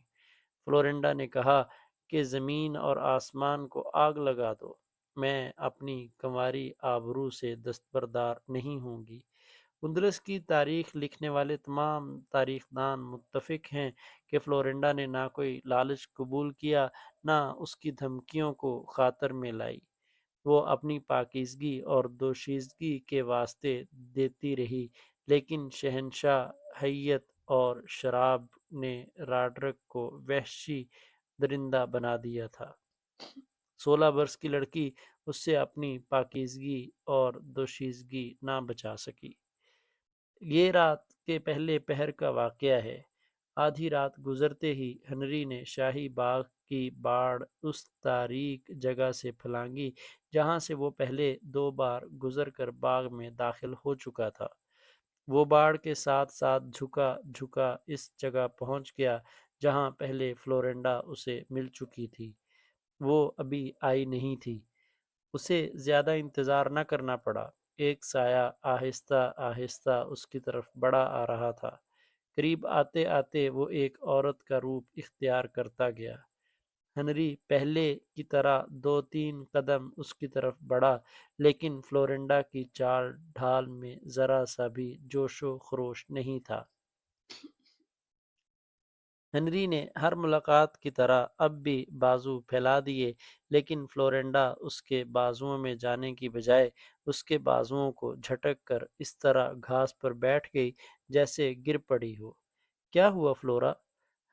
فلورنڈا نے کہا کہ زمین اور آسمان کو آگ لگا دو، میں اپنی کنواری آبرو سے دستبردار نہیں ہوں گی۔ اندلس کی تاریخ لکھنے والے تمام تاریخ دان متفق ہیں کہ فلورنڈا نے نہ کوئی لالچ قبول کیا، نہ اس کی دھمکیوں کو خاطر میں لائی۔ وہ اپنی پاکیزگی اور دوشیزگی کے واسطے دیتی رہی، لیکن شہنشاہیت اور شراب نے راڈرک کو وحشی درندہ بنا دیا تھا۔ 16 برس کی لڑکی اس سے اپنی پاکیزگی اور دوشیزگی نہ بچا سکی۔ یہ رات کے پہلے پہر کا واقعہ ہے۔ آدھی رات گزرتے ہی ہنری نے شاہی باغ کی باڑ اس تاریک جگہ سے پھلانگی جہاں سے وہ پہلے 2 بار گزر کر باغ میں داخل ہو چکا تھا۔ وہ باڑ کے ساتھ ساتھ جھکا جھکا اس جگہ پہنچ گیا جہاں پہلے فلورینڈا اسے مل چکی تھی۔ وہ ابھی آئی نہیں تھی۔ اسے زیادہ انتظار نہ کرنا پڑا۔ ایک سایہ آہستہ آہستہ اس کی طرف بڑھا آ رہا تھا۔ قریب آتے آتے وہ ایک عورت کا روپ اختیار کرتا گیا۔ ہنری پہلے کی طرح 2-3 قدم اس کی طرف بڑھا، لیکن فلورینڈا کی چال ڈھال میں ذرا سا بھی جوش و خروش نہیں تھا۔ ہنری نے ہر ملاقات کی طرح اب بھی بازو پھیلا دیے، لیکن فلورینڈا اس کے بازوؤں میں جانے کی بجائے اس کے بازوؤں کو جھٹک کر اس طرح گھاس پر بیٹھ گئی جیسے گر پڑی ہو۔ کیا ہوا فلورا؟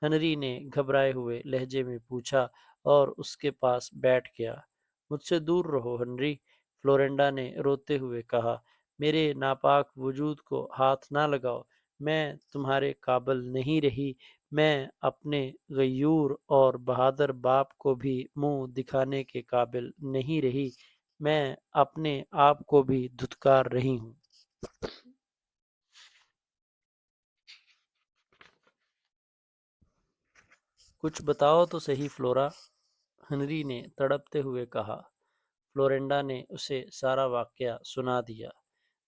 ہنری نے گھبرائے ہوئے لہجے میں پوچھا اور اس کے پاس بیٹھ گیا۔ مجھ سے دور رہو ہنری، فلورینڈا نے روتے ہوئے کہا۔ میرے ناپاک وجود کو ہاتھ نہ لگاؤ۔ میں تمہارے قابل نہیں رہی۔ میں اپنے غیور اور بہادر باپ کو بھی منہ دکھانے کے قابل نہیں رہی۔ میں اپنے آپ کو بھی دھتکار رہی ہوں۔ کچھ بتاؤ تو صحیح فلورا، ہنری نے تڑپتے ہوئے کہا۔ فلورینڈا نے اسے سارا واقعہ سنا دیا۔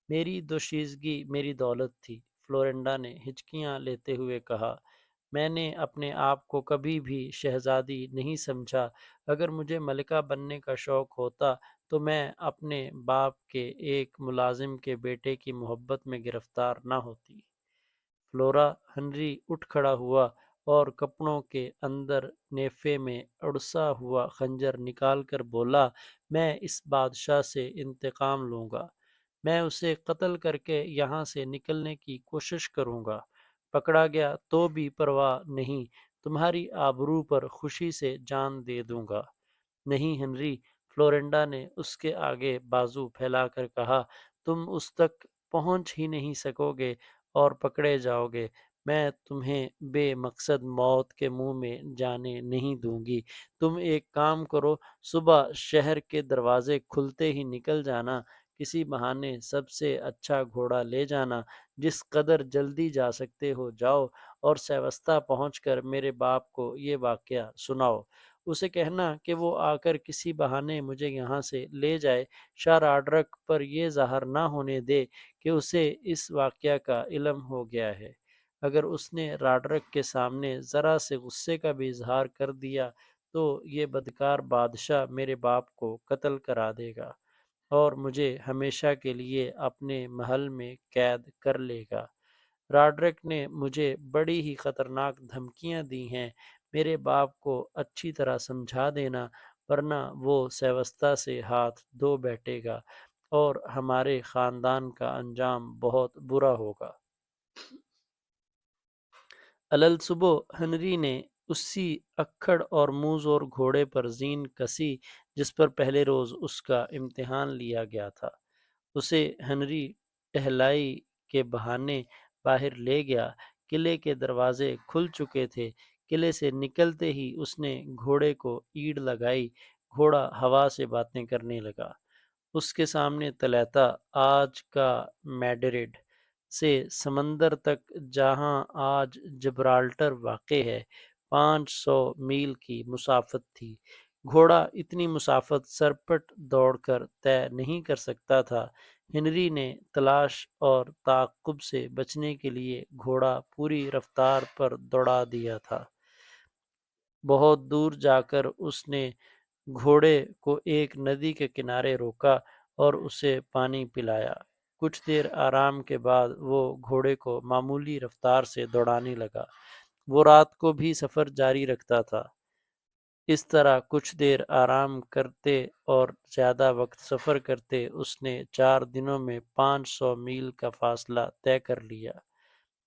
میری دوشیزگی میری دولت تھی، فلورینڈا نے ہچکیاں لیتے ہوئے کہا۔ میں نے اپنے آپ کو کبھی بھی شہزادی نہیں سمجھا۔ اگر مجھے ملکہ بننے کا شوق ہوتا تو میں اپنے باپ کے ایک ملازم کے بیٹے کی محبت میں گرفتار نہ ہوتی۔ فلورا، ہنری اٹھ کھڑا ہوا اور کپڑوں کے اندر نیفے میں اڑسا ہوا خنجر نکال کر بولا، میں اس بادشاہ سے انتقام لوں گا۔ میں اسے قتل کر کے یہاں سے نکلنے کی کوشش کروں گا۔ پکڑا گیا تو بھی پرواہ نہیں، تمہاری آبرو پر خوشی سے جان دے دوں گا۔ نہیں ہنری، فلورینڈا نے اس کے آگے بازو پھیلا کر کہا، تم اس تک پہنچ ہی نہیں سکو گے اور پکڑے جاؤ گے۔ میں تمہیں بے مقصد موت کے منہ میں جانے نہیں دوں گی۔ تم ایک کام کرو، صبح شہر کے دروازے کھلتے ہی نکل جانا، کسی بہانے سب سے اچھا گھوڑا لے جانا، جس قدر جلدی جا سکتے ہو جاؤ، اور سیوستہ پہنچ کر میرے باپ کو یہ واقعہ سناؤ۔ اسے کہنا کہ وہ آ کر کسی بہانے مجھے یہاں سے لے جائے۔ شاہ راڈرک پر یہ ظاہر نہ ہونے دے کہ اسے اس واقعہ کا علم ہو گیا ہے۔ اگر اس نے راڈرک کے سامنے ذرا سے غصے کا بھی اظہار کر دیا تو یہ بدکار بادشاہ میرے باپ کو قتل کرا دے گا اور مجھے ہمیشہ کے لیے اپنے محل میں قید کر لے گا۔ راڈرک نے مجھے بڑی ہی خطرناک دھمکیاں دی ہیں۔ میرے باپ کو اچھی طرح سمجھا دینا، ورنہ وہ سیوستہ سے ہاتھ دھو بیٹھے گا اور ہمارے خاندان کا انجام بہت برا ہوگا۔ الصبح ہنری نے اسی اکھڑ اور منہ زور گھوڑے پر زین کسی جس پر پہلے روز اس کا امتحان لیا گیا تھا۔ اسے ہنری ٹہلائی کے بہانے باہر لے گیا۔ قلعے کے دروازے کھل چکے تھے۔ قلعے سے نکلتے ہی اس نے گھوڑے کو ایڑ لگائی۔ گھوڑا ہوا سے باتیں کرنے لگا۔ اس کے سامنے تلیتا آج کا میڈرڈ سے سمندر تک، جہاں آج جبرالٹر واقع ہے، 500 میل کی مسافت تھی۔ گھوڑا اتنی مسافت سرپٹ دوڑ کر طے نہیں کر سکتا تھا۔ ہنری نے تلاش اور تعاقب سے بچنے کے لیے گھوڑا پوری رفتار پر دوڑا دیا تھا۔ بہت دور جا کر اس نے گھوڑے کو ایک ندی کے کنارے روکا اور اسے پانی پلایا۔ کچھ دیر آرام کے بعد وہ گھوڑے کو معمولی رفتار سے دوڑانے لگا۔ وہ رات کو بھی سفر جاری رکھتا تھا۔ اس طرح کچھ دیر آرام کرتے اور زیادہ وقت سفر کرتے اس نے 4 دنوں میں 500 میل کا فاصلہ طے کر لیا۔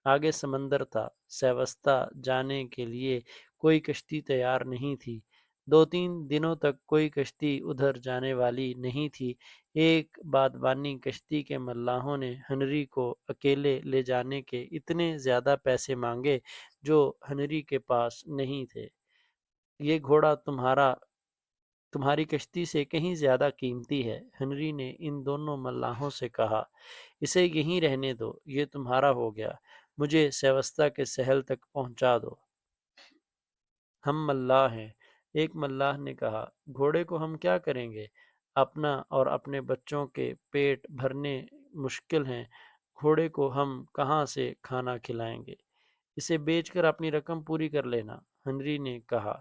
آگے سمندر تھا، سیوستا جانے کے لیے کوئی کشتی تیار نہیں تھی۔ 2-3 دنوں تک کوئی کشتی ادھر جانے والی نہیں تھی۔ ایک بادبانی کشتی کے ملاحوں نے ہنری کو اکیلے لے جانے کے اتنے زیادہ پیسے مانگے جو ہنری کے پاس نہیں تھے۔ یہ گھوڑا تمہاری کشتی سے کہیں زیادہ قیمتی ہے، ہنری نے ان دونوں ملاحوں سے کہا۔ اسے یہیں رہنے دو، یہ تمہارا ہو گیا، مجھے سیوستا کے ساحل تک پہنچا دو۔ ہم ملاح ہیں، ایک ملاح نے کہا۔ گھوڑے کو ہم کیا کریں گے؟ اپنا اور اپنے بچوں کے پیٹ بھرنے مشکل ہیں، گھوڑے کو ہم کہاں سے کھانا کھلائیں گے؟ اسے بیچ کر اپنی رقم پوری کر لینا، ہنری نے کہا۔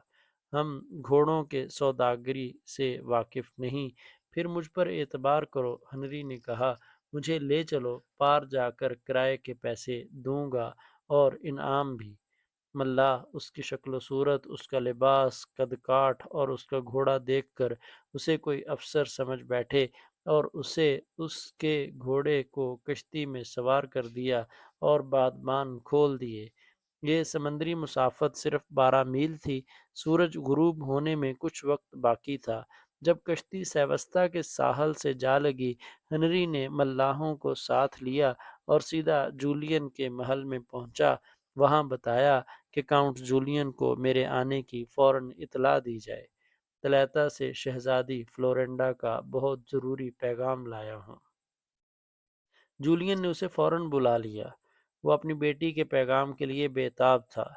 ہم گھوڑوں کے سوداگری سے واقف نہیں، پھر مجھ پر اعتبار کرو، ہنری نے کہا۔ مجھے لے چلو، پار جا کر کرائے کے پیسے دوں گا اور انعام بھی۔ ملاح اس کی شکل و صورت، اس کا لباس، قد کاٹھ اور اس کا گھوڑا دیکھ کر اسے کوئی افسر سمجھ بیٹھے اور اسے اس کے گھوڑے کو کشتی میں سوار کر دیا اور بادبان کھول دیے۔ یہ سمندری مسافت صرف 12 میل تھی۔ سورج غروب ہونے میں کچھ وقت باقی تھا۔ جب کشتی سیوستا کے ساحل سے جا لگی، ہنری نے ملاحوں کو ساتھ لیا اور سیدھا جولین کے محل میں پہنچا۔ وہاں بتایا کہ کاؤنٹ جولین کو میرے آنے کی فوراً اطلاع دی جائے۔ تلیتا سے شہزادی فلورنڈا کا بہت ضروری پیغام لایا ہوں۔ جولین نے اسے فوراً بلا لیا۔ وہ اپنی بیٹی کے پیغام کے لیے بے تاب تھا۔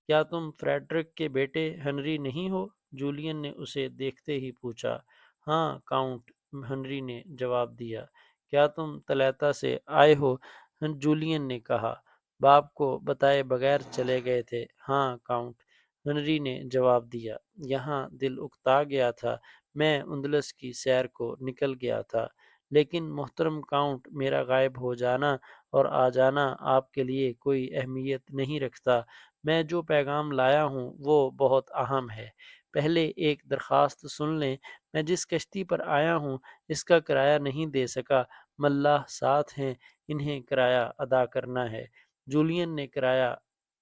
کیا تم فریڈرک کے بیٹے ہنری نہیں ہو؟ جولین نے اسے دیکھتے ہی پوچھا۔ ہاں کاؤنٹ، ہنری نے جواب دیا۔ کیا تم تلیتا سے آئے ہو؟ جولین نے کہا۔ باپ کو بتائے بغیر چلے گئے تھے؟ ہاں کاؤنٹ، ہنری نے جواب دیا۔ یہاں دل اکتا گیا تھا، میں اندلس کی سیر کو نکل گیا تھا، لیکن محترم کاؤنٹ، میرا غائب ہو جانا اور آ جانا آپ کے لیے کوئی اہمیت نہیں رکھتا۔ میں جو پیغام لایا ہوں وہ بہت اہم ہے۔ پہلے ایک درخواست سن لیں، میں جس کشتی پر آیا ہوں اس کا کرایہ نہیں دے سکا، ملاح ساتھ ہیں، انہیں کرایہ ادا کرنا ہے۔ جولین نے کرایہ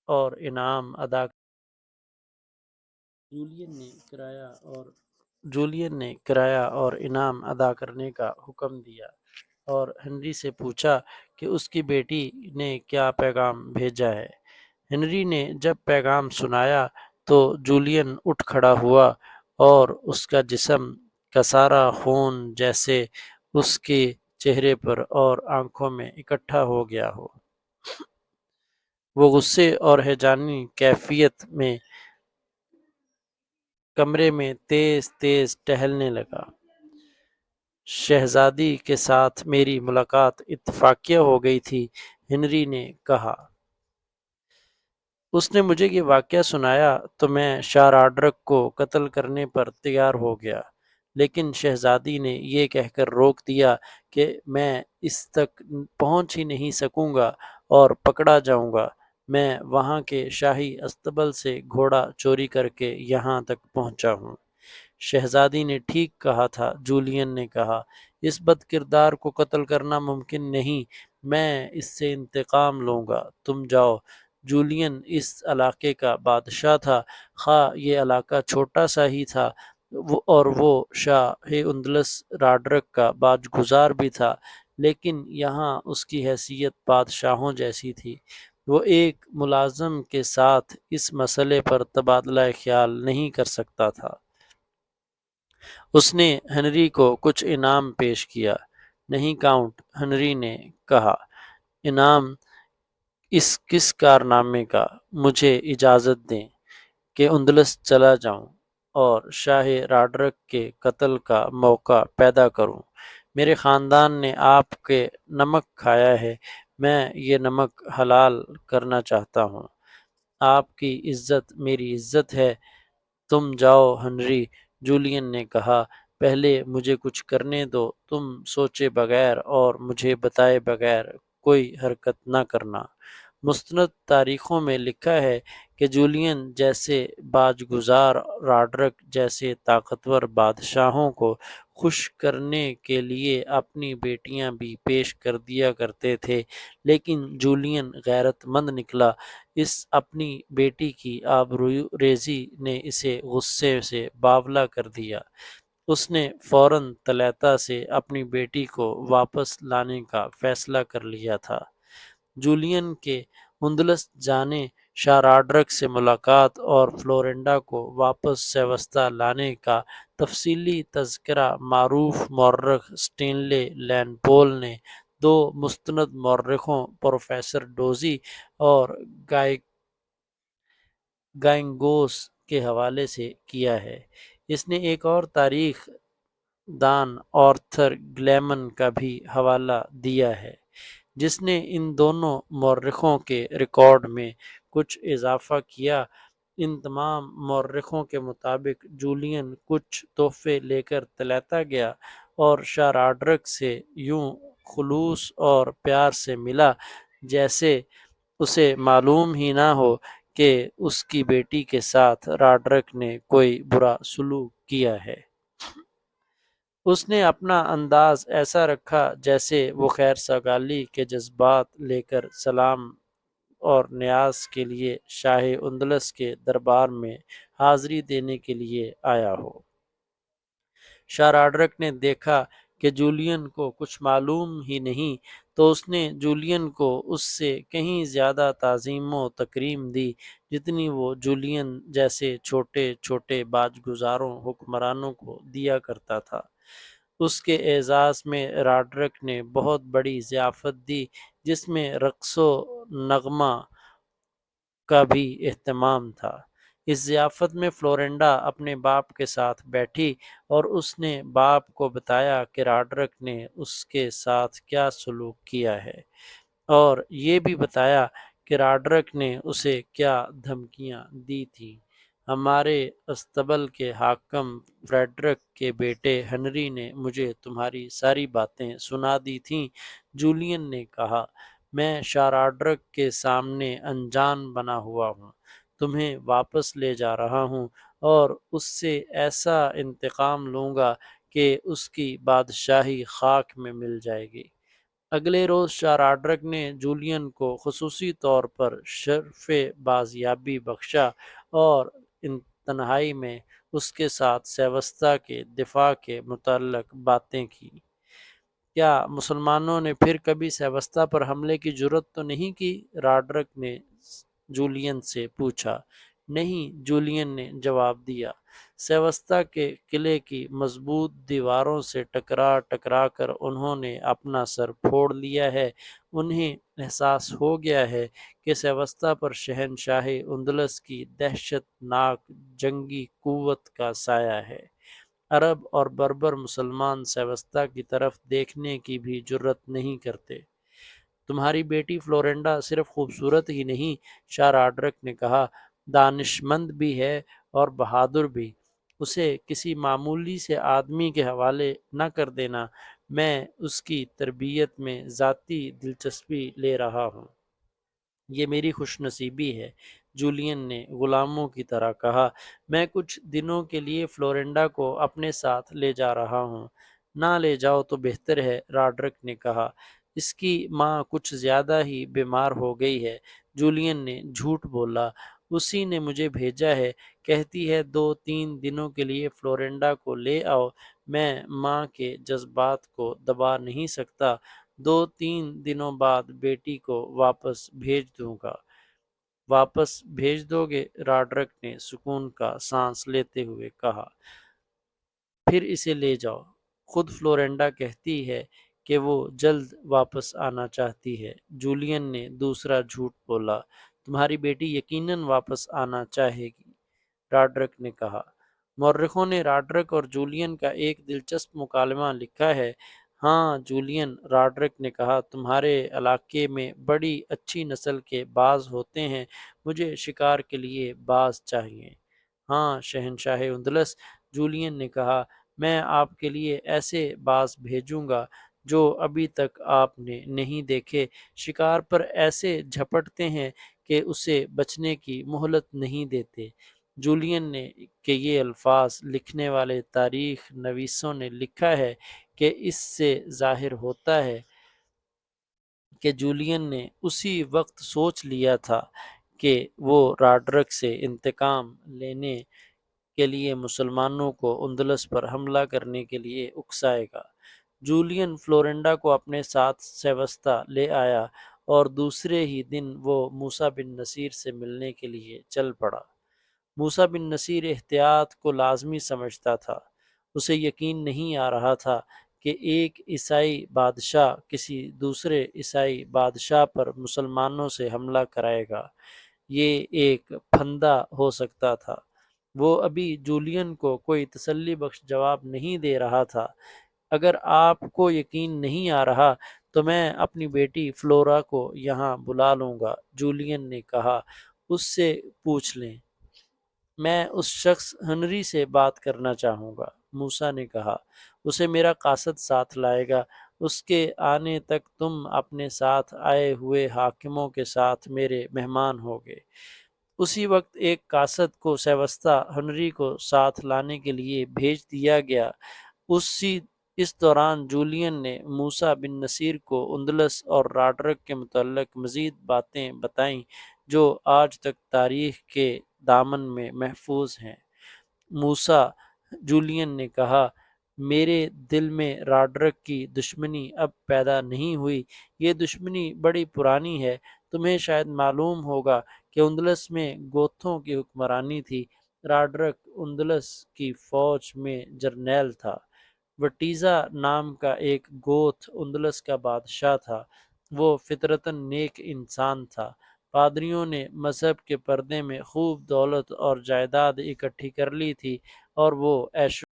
اور انعام ادا جولین نے کرایہ اور انعام ادا کرنے کا حکم دیا اور ہنری سے پوچھا کہ اس کی بیٹی نے کیا پیغام بھیجا ہے۔ ہنری نے جب پیغام سنایا تو جولین اٹھ کھڑا ہوا اور اس کا جسم کا سارا خون جیسے اس کے چہرے پر اور آنکھوں میں اکٹھا ہو گیا ہو۔ وہ غصے اور ہیجانی کیفیت میں کمرے میں تیز تیز ٹہلنے لگا۔ شہزادی کے ساتھ میری ملاقات اتفاقیہ ہو گئی تھی، ہنری نے کہا۔ اس نے مجھے یہ واقعہ سنایا تو میں شاہ راڈرک کو قتل کرنے پر تیار ہو گیا، لیکن شہزادی نے یہ کہہ کر روک دیا کہ میں اس تک پہنچ ہی نہیں سکوں گا اور پکڑا جاؤں گا۔ میں وہاں کے شاہی استبل سے گھوڑا چوری کر کے یہاں تک پہنچا ہوں۔ شہزادی نے ٹھیک کہا تھا، جولین نے کہا۔ اس بد کردار کو قتل کرنا ممکن نہیں، میں اس سے انتقام لوں گا، تم جاؤ۔ جولین اس علاقے کا بادشاہ تھا، خواہ یہ علاقہ چھوٹا سا ہی تھا، اور وہ شاہ اندلس راڈرک کا باج گزار بھی تھا، لیکن یہاں اس کی حیثیت بادشاہوں جیسی تھی۔ وہ ایک ملازم کے ساتھ اس مسئلے پر تبادلہ خیال نہیں کر سکتا تھا۔ اس نے ہنری کو کچھ انعام پیش کیا۔ نہیں کاؤنٹ، ہنری نے کہا۔ انعام اس کس کارنامے کا؟ مجھے اجازت دیں کہ اندلس چلا جاؤں اور شاہ راڈرک کے قتل کا موقع پیدا کروں۔ میرے خاندان نے آپ کے نمک کھایا ہے، میں یہ نمک حلال کرنا چاہتا ہوں۔ آپ کی عزت میری عزت ہے، تم جاؤ ہنری، جولین نے کہا۔ پہلے مجھے کچھ کرنے دو، تم سوچے بغیر اور مجھے بتائے بغیر کوئی حرکت نہ کرنا۔ مستند تاریخوں میں لکھا ہے کہ جولین جیسے باج گزار راڈرک جیسے طاقتور بادشاہوں کو خوش کرنے کے لیے اپنی بیٹیاں بھی پیش کر دیا کرتے تھے، لیکن جولین غیرت مند نکلا۔ اس اپنی بیٹی کی آبروریزی نے اسے غصے سے باولا کر دیا۔ اس نے فوراً طلیطہ سے اپنی بیٹی کو واپس لانے کا فیصلہ کر لیا تھا۔ جولین کے اندلس جانے، شاہ راڈرک سے ملاقات اور فلورنڈا کو واپس سیوستہ لانے کا تفصیلی تذکرہ معروف مورخ سٹینلے لین پول نے دو مستند مورخوں پروفیسر ڈوزی اور گائنگوس کے حوالے سے کیا ہے۔ اس نے ایک اور تاریخ دان آرتھر گلیمن کا بھی حوالہ دیا ہے، جس نے ان دونوں مورخوں کے ریکارڈ میں کچھ اضافہ کیا۔ ان تمام مورخوں کے مطابق جولین کچھ تحفے لے کر طلیطہ گیا اور شاہ راڈرک سے یوں خلوص اور پیار سے ملا جیسے اسے معلوم ہی نہ ہو کہ اس کی بیٹی کے ساتھ راڈرک نے کوئی برا سلوک کیا ہے۔ اس نے اپنا انداز ایسا رکھا جیسے وہ خیر سگالی کے جذبات لے کر سلام اور نیاز کے لیے شاہ اندلس کے دربار میں حاضری دینے کے لیے آیا ہو۔ شاہ راڈرک نے دیکھا کہ جولین کو کچھ معلوم ہی نہیں، تو اس نے جولین کو اس سے کہیں زیادہ تعظیم و تکریم دی جتنی وہ جولین جیسے چھوٹے چھوٹے باج گزاروں حکمرانوں کو دیا کرتا تھا۔ اس کے اعزاز میں راڈرک نے بہت بڑی ضیافت دی، جس میں رقص و نغمہ کا بھی اہتمام تھا۔ اس ضیافت میں فلورنڈا اپنے باپ کے ساتھ بیٹھی اور اس نے باپ کو بتایا کہ راڈرک نے اس کے ساتھ کیا سلوک کیا ہے، اور یہ بھی بتایا کہ راڈرک نے اسے کیا دھمکیاں دی تھیں۔ ہمارے استبل کے حاکم فریڈرک کے بیٹے ہنری نے مجھے تمہاری ساری باتیں سنا دی تھیں، جولین نے کہا۔ میں شاہ راڈرک کے سامنے انجان بنا ہوا ہوں، تمہیں واپس لے جا رہا ہوں اور اس سے ایسا انتقام لوں گا کہ اس کی بادشاہی خاک میں مل جائے گی۔ اگلے روز شاہ راڈرک نے جولین کو خصوصی طور پر شرف بازیابی بخشا اور تنہائی میں اس کے ساتھ سیوستہ کے دفاع کے متعلق باتیں کی۔ کیا مسلمانوں نے پھر کبھی سیوستہ پر حملے کی جرأت تو نہیں کی؟ راڈرک نے جولین سے پوچھا۔ نہیں، جولین نے جواب دیا۔ سیوستہ کے قلعے کی مضبوط دیواروں سے ٹکرا ٹکرا کر انہوں نے اپنا سر پھوڑ لیا ہے۔ انہیں احساس ہو گیا ہے کہ سیوستہ پر شہنشاہ اندلس کی دہشت ناک جنگی قوت کا سایہ ہے۔ عرب اور بربر مسلمان سیوستہ کی طرف دیکھنے کی بھی جرأت نہیں کرتے۔ تمہاری بیٹی فلورنڈا صرف خوبصورت ہی نہیں، شاہ راڈرک نے کہا، دانشمند بھی ہے اور بہادر بھی۔ اسے کسی معمولی سے آدمی کے حوالے نہ کر دینا۔ میں اس کی تربیت میں ذاتی دلچسپی لے رہا ہوں۔ یہ میری خوش نصیبی ہے، جولین نے غلاموں کی طرح کہا۔ میں کچھ دنوں کے لیے فلورنڈا کو اپنے ساتھ لے جا رہا ہوں۔ نہ لے جاؤ تو بہتر ہے، راڈرک نے کہا۔ اس کی ماں کچھ زیادہ ہی بیمار ہو گئی ہے، جولین نے جھوٹ بولا۔ اسی نے مجھے بھیجا ہے، کہتی ہے 2-3 دنوں کے لیے فلورنڈا کو لے آؤ۔ میں ماں کے جذبات کو دبا نہیں سکتا، 2-3 دنوں بعد بیٹی کو واپس بھیج دوں گا۔ واپس بھیج دو گے؟ راڈرک نے سکون کا سانس لیتے ہوئے کہا۔ پھر اسے لے جاؤ۔ خود فلورنڈا کہتی ہے کہ وہ جلد واپس آنا چاہتی ہے، جولین نے دوسرا جھوٹ بولا۔ تمہاری بیٹی یقیناً واپس آنا چاہے گی، راڈرک نے کہا۔ مورخوں نے راڈرک اور جولین کا ایک دلچسپ مکالمہ لکھا ہے۔ ہاں جولین، راڈرک نے کہا، تمہارے علاقے میں بڑی اچھی نسل کے باز ہوتے ہیں، مجھے شکار کے لیے باز چاہیے۔ ہاں شہنشاہ اندلس، جولین نے کہا، میں آپ کے لیے ایسے باز بھیجوں گا جو ابھی تک آپ نے نہیں دیکھے، شکار پر ایسے جھپٹتے ہیں کہ اسے بچنے کی مہلت نہیں دیتے۔ جولین نے کہ یہ الفاظ لکھنے والے تاریخ نویسوں نے لکھا ہے کہ اس سے ظاہر ہوتا ہے کہ جولین نے اسی وقت سوچ لیا تھا کہ وہ راڈرک سے انتقام لینے کے لیے مسلمانوں کو اندلس پر حملہ کرنے کے لیے اکسائے گا۔ جولین فلورنڈا کو اپنے ساتھ سیوستہ لے آیا اور دوسرے ہی دن وہ موسیٰ بن نصیر سے ملنے کے لیے چل پڑا۔ موسیٰ بن نصیر احتیاط کو لازمی سمجھتا تھا۔ اسے یقین نہیں آ رہا تھا کہ ایک عیسائی بادشاہ کسی دوسرے عیسائی بادشاہ پر مسلمانوں سے حملہ کرائے گا۔ یہ ایک پھندہ ہو سکتا تھا۔ وہ ابھی جولین کو کوئی تسلی بخش جواب نہیں دے رہا تھا۔ اگر آپ کو یقین نہیں آ رہا تو میں اپنی بیٹی فلورا کو یہاں بلا لوں گا، جولین نے کہا۔ اس سے پوچھ لیں۔ میں اس شخص ہنری سے بات کرنا چاہوں گا، موسیٰ نے کہا۔ اسے میرا قاصد ساتھ لائے گا۔ اس کے آنے تک تم اپنے ساتھ آئے ہوئے حاکموں کے ساتھ میرے مہمان ہوگے۔ اسی وقت ایک قاصد کو سیوستہ ہنری کو ساتھ لانے کے لیے بھیج دیا گیا۔ اس دوران جولین نے موسیٰ بن نصیر کو اندلس اور راڈرک کے متعلق مزید باتیں بتائیں جو آج تک تاریخ کے دامن میں محفوظ ہیں۔ موسیٰ، جولین نے کہا، میرے دل میں راڈرک کی دشمنی اب پیدا نہیں ہوئی، یہ دشمنی بڑی پرانی ہے۔ تمہیں شاید معلوم ہوگا کہ اندلس میں گوتھوں کی حکمرانی تھی۔ راڈرک اندلس کی فوج میں جرنیل تھا۔ وٹیزا نام کا ایک گوتھ اندلس کا بادشاہ تھا۔ وہ فطرتاً نیک انسان تھا۔ پادریوں نے مذہب کے پردے میں خوب دولت اور جائیداد اکٹھی کر لی تھی اور وہ عیش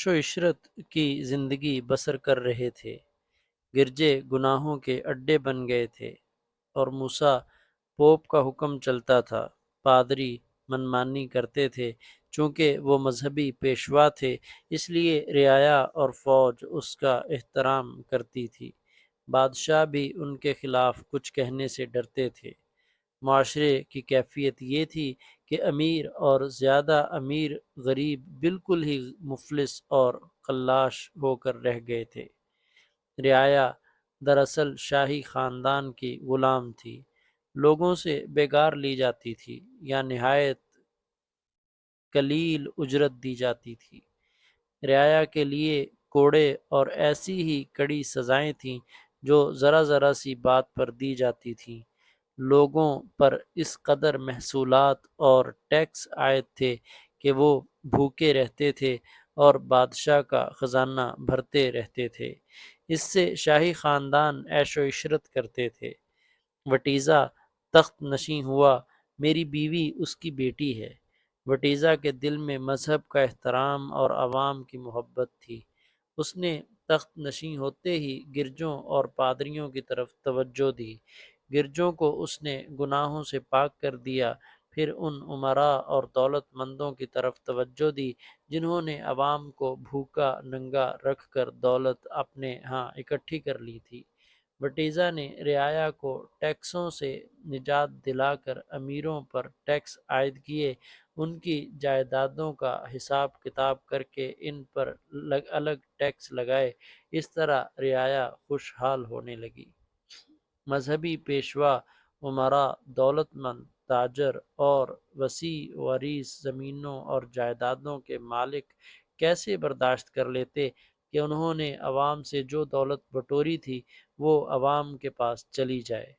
و عشرت کی زندگی بسر کر رہے تھے۔ گرجے گناہوں کے اڈے بن گئے تھے اور موسیٰ پوپ کا حکم چلتا تھا۔ پادری منمانی کرتے تھے۔ چونکہ وہ مذہبی پیشوا تھے اس لیے رعایا اور فوج اس کا احترام کرتی تھی۔ بادشاہ بھی ان کے خلاف کچھ کہنے سے ڈرتے تھے۔ معاشرے کی کیفیت یہ تھی کہ امیر اور زیادہ امیر غریب بالکل ہی مفلس اور قلاش ہو کر رہ گئے تھے۔ رعایا دراصل شاہی خاندان کی غلام تھی، لوگوں سے بیگار لی جاتی تھی یا نہایت قلیل اجرت دی جاتی تھی۔ رعایا کے لیے کوڑے اور ایسی ہی کڑی سزائیں تھیں جو ذرا ذرا سی بات پر دی جاتی تھیں۔ لوگوں پر اس قدر محصولات اور ٹیکس عائد تھے کہ وہ بھوکے رہتے تھے اور بادشاہ کا خزانہ بھرتے رہتے تھے۔ اس سے شاہی خاندان عیش و عشرت کرتے تھے۔ وٹیزا تخت نشین ہوا، میری بیوی اس کی بیٹی ہے۔ وٹیزا کے دل میں مذہب کا احترام اور عوام کی محبت تھی۔ اس نے تخت نشین ہوتے ہی گرجوں اور پادریوں کی طرف توجہ دی۔ گرجوں کو اس نے گناہوں سے پاک کر دیا، پھر ان امراء اور دولت مندوں کی طرف توجہ دی جنہوں نے عوام کو بھوکا ننگا رکھ کر دولت اپنے ہاں اکٹھی کر لی تھی۔ وٹیزا نے رعایا کو ٹیکسوں سے نجات دلا کر امیروں پر ٹیکس عائد کیے، ان کی جائیدادوں کا حساب کتاب کر کے ان پر الگ الگ ٹیکس لگائے۔ اس طرح رعایا خوشحال ہونے لگی۔ مذہبی پیشوا، امراء، دولت مند تاجر اور وسیع و عریض زمینوں اور جائیدادوں کے مالک کیسے برداشت کر لیتے کہ انہوں نے عوام سے جو دولت بٹوری تھی وہ عوام کے پاس چلی جائے۔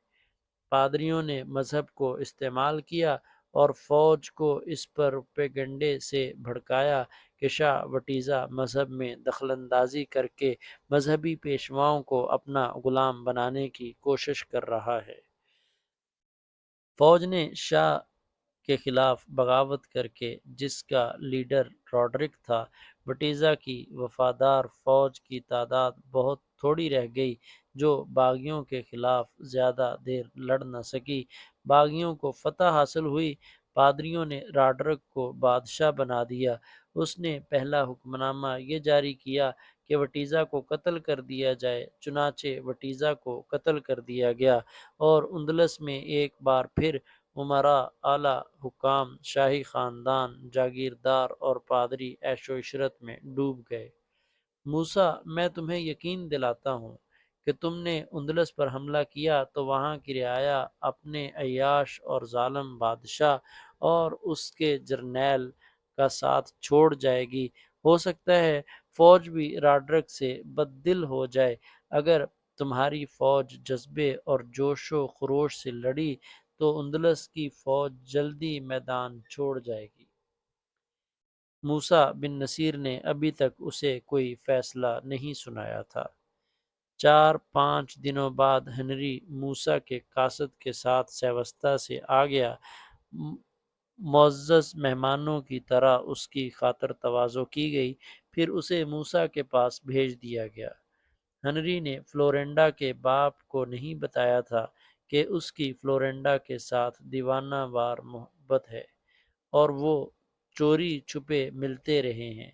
پادریوں نے مذہب کو استعمال کیا اور فوج کو اس پر پروپیگنڈے سے بھڑکایا کہ شاہ وٹیزا مذہب میں دخل اندازی کر کے مذہبی پیشواؤں کو اپنا غلام بنانے کی کوشش کر رہا ہے۔ فوج نے شاہ کے خلاف بغاوت کر کے، جس کا لیڈر راڈرک تھا، وٹیزا کی وفادار فوج کی تعداد بہت تھوڑی رہ گئی جو باغیوں کے خلاف زیادہ دیر لڑ نہ سکی۔ باغیوں کو فتح حاصل ہوئی۔ پادریوں نے راڈرک کو بادشاہ بنا دیا۔ اس نے پہلا حکم نامہ یہ جاری کیا کہ وٹیزا کو قتل کر دیا جائے۔ چنانچہ وٹیزا کو قتل کر دیا گیا اور اندلس میں ایک بار پھر امراء، اعلیٰ حکام، شاہی خاندان، جاگیردار اور پادری عیش و عشرت میں ڈوب گئے۔ موسیٰ، میں تمہیں یقین دلاتا ہوں کہ تم نے اندلس پر حملہ کیا تو وہاں کی رعایا اپنے عیاش اور ظالم بادشاہ اور اس کے جرنیل کا ساتھ چھوڑ جائے گی۔ ہو سکتا ہے فوج بھی راڈرک سے بددل ہو جائے۔ اگر تمہاری فوج جذبے اور جوش و خروش سے لڑی تو اندلس کی فوج جلدی میدان چھوڑ جائے گی۔ موسیٰ بن نصیر نے ابھی تک اسے کوئی فیصلہ نہیں سنایا تھا۔ 4-5 دنوں بعد ہنری موسیٰ کے قاصد کے ساتھ سیوستا سے آ گیا۔ معزز مہمانوں کی طرح اس کی خاطر تواضع کی گئی، پھر اسے موسیٰ کے پاس بھیج دیا گیا۔ ہنری نے فلورنڈا کے باپ کو نہیں بتایا تھا کہ اس کی فلورنڈا کے ساتھ دیوانہ وار محبت ہے اور وہ چوری چھپے ملتے رہے ہیں،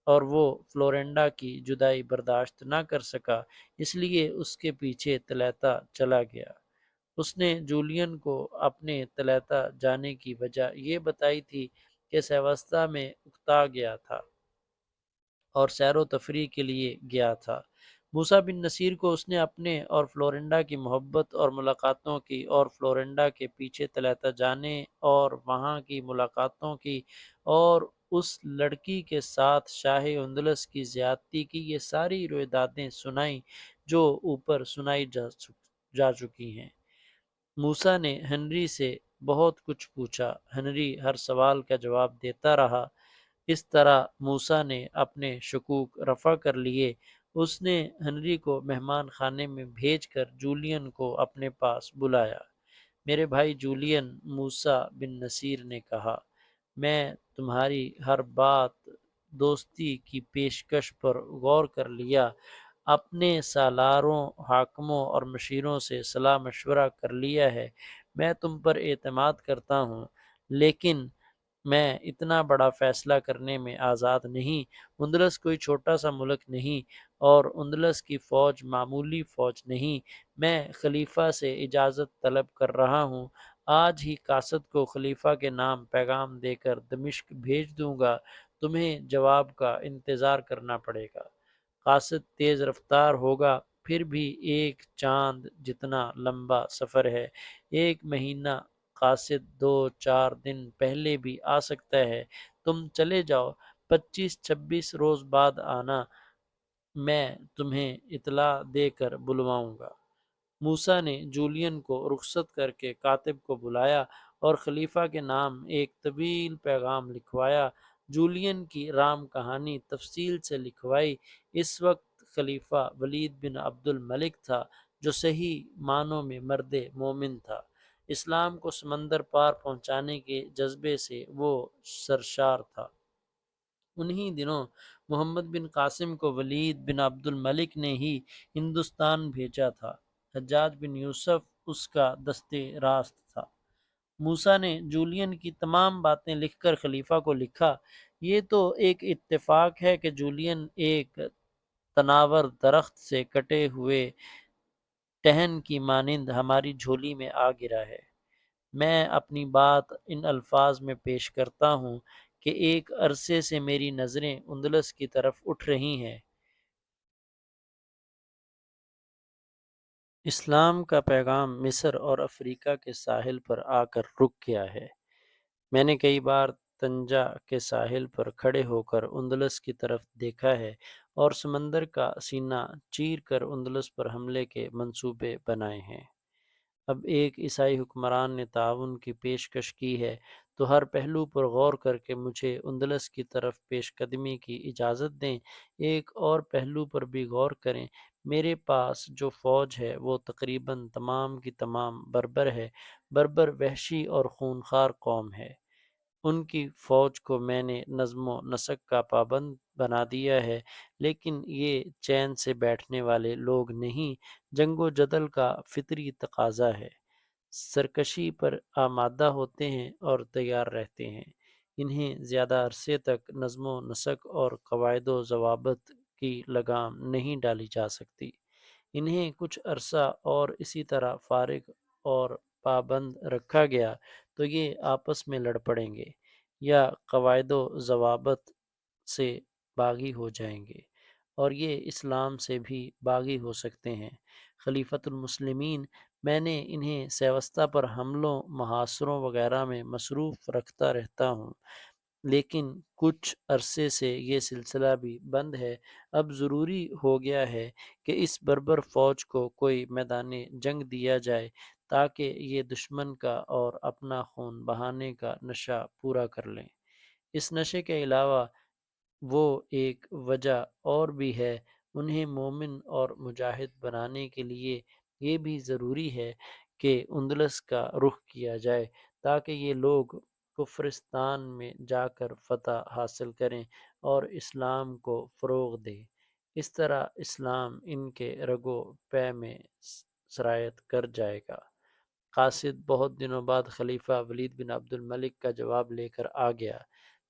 اور وہ فلورنڈا کی جدائی برداشت نہ کر سکا، اس لیے اس کے پیچھے تلیتا چلا گیا۔ اس نے جولین کو اپنے تلیتا جانے کی وجہ یہ بتائی تھی کہ سیوستا میں اکتا گیا تھا اور سیر و تفریح کے لیے گیا تھا۔ موسیٰ بن نصیر کو اس نے اپنے اور فلورنڈا کی محبت اور ملاقاتوں کی اور فلورنڈا کے پیچھے تلیتا جانے اور وہاں کی ملاقاتوں کی اور اس لڑکی کے ساتھ شاہ اندلس کی زیادتی کی یہ ساری روایتیں سنائیں جو اوپر سنائی جا چکی ہیں۔ موسیٰ نے ہنری سے بہت کچھ پوچھا۔ ہنری ہر سوال کا جواب دیتا رہا۔ اس طرح موسیٰ نے اپنے شکوک رفع کر لیے۔ اس نے ہنری کو مہمان خانے میں بھیج کر جولین کو اپنے پاس بلایا۔ میرے بھائی جولین، موسیٰ بن نصیر نے کہا، میں تمہاری ہر بات دوستی کی پیشکش پر غور کر لیا، اپنے سالاروں، حاکموں اور مشیروں سے صلاح مشورہ کر لیا ہے۔ میں تم پر اعتماد کرتا ہوں، لیکن میں اتنا بڑا فیصلہ کرنے میں آزاد نہیں۔ اندلس کوئی چھوٹا سا ملک نہیں اور اندلس کی فوج معمولی فوج نہیں۔ میں خلیفہ سے اجازت طلب کر رہا ہوں۔ آج ہی قاصد کو خلیفہ کے نام پیغام دے کر دمشق بھیج دوں گا۔ تمہیں جواب کا انتظار کرنا پڑے گا۔ قاصد تیز رفتار ہوگا، پھر بھی ایک چاند جتنا لمبا سفر ہے۔ 1 مہینہ، قاصد 2-4 دن پہلے بھی آ سکتا ہے۔ تم چلے جاؤ، 25-26 روز بعد آنا، میں تمہیں اطلاع دے کر بلواؤں گا۔ موسیٰ نے جولین کو رخصت کر کے کاتب کو بلایا اور خلیفہ کے نام ایک طویل پیغام لکھوایا۔ جولین کی رام کہانی تفصیل سے لکھوائی۔ اس وقت خلیفہ ولید بن عبد الملک تھا، جو صحیح معنوں میں مرد مومن تھا۔ اسلام کو سمندر پار پہنچانے کے جذبے سے وہ سرشار تھا۔ انہی دنوں محمد بن قاسم کو ولید بن عبد الملک نے ہی ہندوستان بھیجا تھا۔ حجاج بن یوسف اس کا دست راست تھا۔ موسیٰ نے جولین کی تمام باتیں لکھ کر خلیفہ کو لکھا۔ یہ تو ایک اتفاق ہے کہ جولین ایک تناور درخت سے کٹے ہوئے ٹہن کی مانند ہماری جھولی میں آ گرا ہے۔ میں اپنی بات ان الفاظ میں پیش کرتا ہوں کہ ایک عرصے سے میری نظریں اندلس کی طرف اٹھ رہی ہیں۔ اسلام کا پیغام مصر اور افریقہ کے ساحل پر آ کر رک گیا ہے۔ میں نے کئی بار طنجہ کے ساحل پر کھڑے ہو کر اندلس کی طرف دیکھا ہے اور سمندر کا سینہ چیر کر اندلس پر حملے کے منصوبے بنائے ہیں۔ اب ایک عیسائی حکمران نے تعاون کی پیشکش کی ہے تو ہر پہلو پر غور کر کے مجھے اندلس کی طرف پیش قدمی کی اجازت دیں۔ ایک اور پہلو پر بھی غور کریں۔ میرے پاس جو فوج ہے وہ تقریباً تمام کی تمام بربر ہے۔ بربر وحشی اور خونخوار قوم ہے۔ ان کی فوج کو میں نے نظم و نسق کا پابند بنا دیا ہے، لیکن یہ چین سے بیٹھنے والے لوگ نہیں۔ جنگ و جدل کا فطری تقاضا ہے۔ سرکشی پر آمادہ ہوتے ہیں اور تیار رہتے ہیں۔ انہیں زیادہ عرصے تک نظم و نسق اور قواعد و ضوابط کی لگام نہیں ڈالی جا سکتی۔ انہیں کچھ عرصہ اور اسی طرح فارغ اور پابند رکھا گیا تو یہ آپس میں لڑ پڑیں گے یا قواعد و ضوابط سے باغی ہو جائیں گے، اور یہ اسلام سے بھی باغی ہو سکتے ہیں۔ خلیفۃ المسلمین، میں نے انہیں سیوستہ پر حملوں، محاصروں وغیرہ میں مصروف رکھتا رہتا ہوں، لیکن کچھ عرصے سے یہ سلسلہ بھی بند ہے۔ اب ضروری ہو گیا ہے کہ اس بربر فوج کو کوئی میدان جنگ دیا جائے تاکہ یہ دشمن کا اور اپنا خون بہانے کا نشہ پورا کر لیں۔ اس نشے کے علاوہ وہ ایک وجہ اور بھی ہے، انہیں مومن اور مجاہد بنانے کے لیے یہ بھی ضروری ہے کہ اندلس کا رخ کیا جائے تاکہ یہ لوگ کفرستان میں جا کر فتح حاصل کریں اور اسلام کو فروغ دیں۔ اس طرح اسلام ان کے رگو پے میں سرایت کر جائے گا۔ قاصد بہت دنوں بعد خلیفہ ولید بن عبد الملک کا جواب لے کر آ گیا۔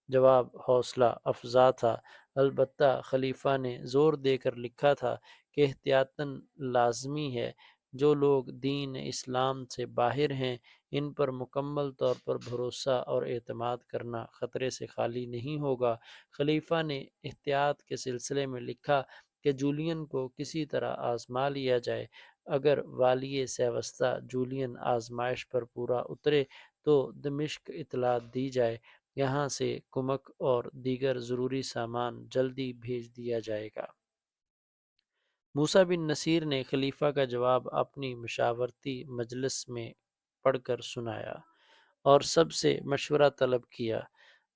جواب حوصلہ افزا تھا، البتہ خلیفہ نے زور دے کر لکھا تھا کہ احتیاطاً لازمی ہے، جو لوگ دین اسلام سے باہر ہیں ان پر مکمل طور پر بھروسہ اور اعتماد کرنا خطرے سے خالی نہیں ہوگا۔ خلیفہ نے احتیاط کے سلسلے میں لکھا کہ جولین کو کسی طرح آزما لیا جائے، اگر والی سیوستہ جولین آزمائش پر پورا اترے تو دمشق اطلاع دی جائے، یہاں سے کمک اور دیگر ضروری سامان جلدی بھیج دیا جائے گا۔ موسیٰ بن نصیر نے خلیفہ کا جواب اپنی مشاورتی مجلس میں پڑھ کر سنایا اور سب سے مشورہ طلب کیا۔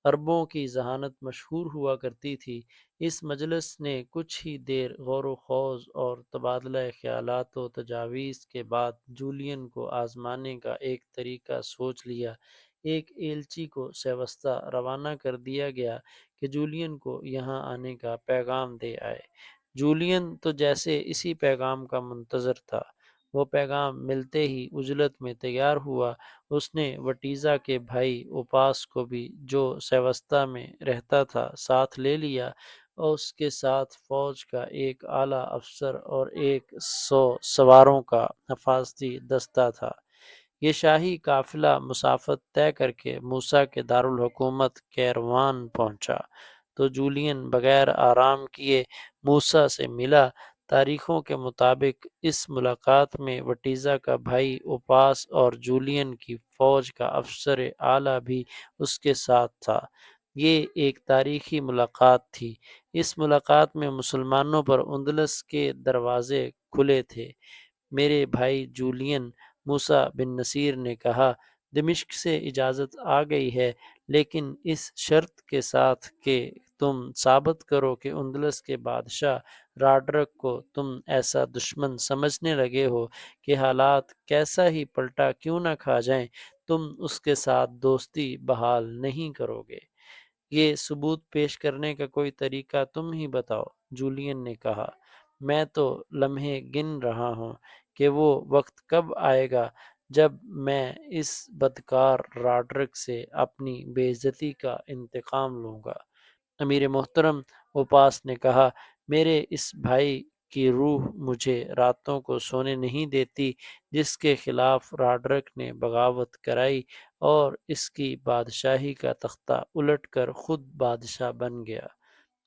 عربوں کی ذہانت مشہور ہوا کرتی تھی۔ اس مجلس نے کچھ ہی دیر غور و خوض اور تبادلہ خیالات و تجاویز کے بعد جولین کو آزمانے کا ایک طریقہ سوچ لیا۔ ایک ایلچی کو سیوستہ روانہ کر دیا گیا کہ جولین کو یہاں آنے کا پیغام دے آئے۔ جولین تو جیسے اسی پیغام کا منتظر تھا۔ وہ پیغام ملتے ہی عجلت میں تیار ہوا۔ اس نے وٹیزا کے بھائی اوپاس کو بھی، جو سیوستہ میں رہتا تھا، ساتھ لے لیا اور اس کے ساتھ فوج کا ایک اعلیٰ افسر اور 100 سواروں کا حفاظتی دستہ تھا۔ یہ شاہی قافلہ مسافت طے کر کے موسیٰ کے دارالحکومت کیروان پہنچا تو جولین بغیر آرام کیے موسیٰ سے ملا۔ تاریخوں کے مطابق اس ملاقات میں وٹیزا کا بھائی اوپاس اور جولین کی فوج کا افسر اعلیٰ بھی اس کے ساتھ تھا۔ یہ ایک تاریخی ملاقات تھی۔ اس ملاقات میں مسلمانوں پر اندلس کے دروازے کھلے تھے۔ میرے بھائی جولین، موسیٰ بن نصیر نے کہا، دمشق سے اجازت آ گئی ہے، لیکن اس شرط کے ساتھ کہ تم ثابت کرو کہ اندلس کے بادشاہ راڈرک کو تم ایسا دشمن سمجھنے لگے ہو کہ حالات کیسا ہی پلٹا کیوں نہ کھا جائیں، تم اس کے ساتھ دوستی بحال نہیں کرو گے۔ یہ ثبوت پیش کرنے کا کوئی طریقہ تم ہی بتاؤ۔ جولین نے کہا، میں تو لمحے گن رہا ہوں کہ وہ وقت کب آئے گا جب میں اس بدکار راڈرک سے اپنی بے عزتی کا انتقام لوں گا۔ امیر محترم، اوپاس نے کہا، میرے اس بھائی کی روح مجھے راتوں کو سونے نہیں دیتی، جس کے خلاف راڈرک نے بغاوت کرائی اور اس کی بادشاہی کا تختہ الٹ کر خود بادشاہ بن گیا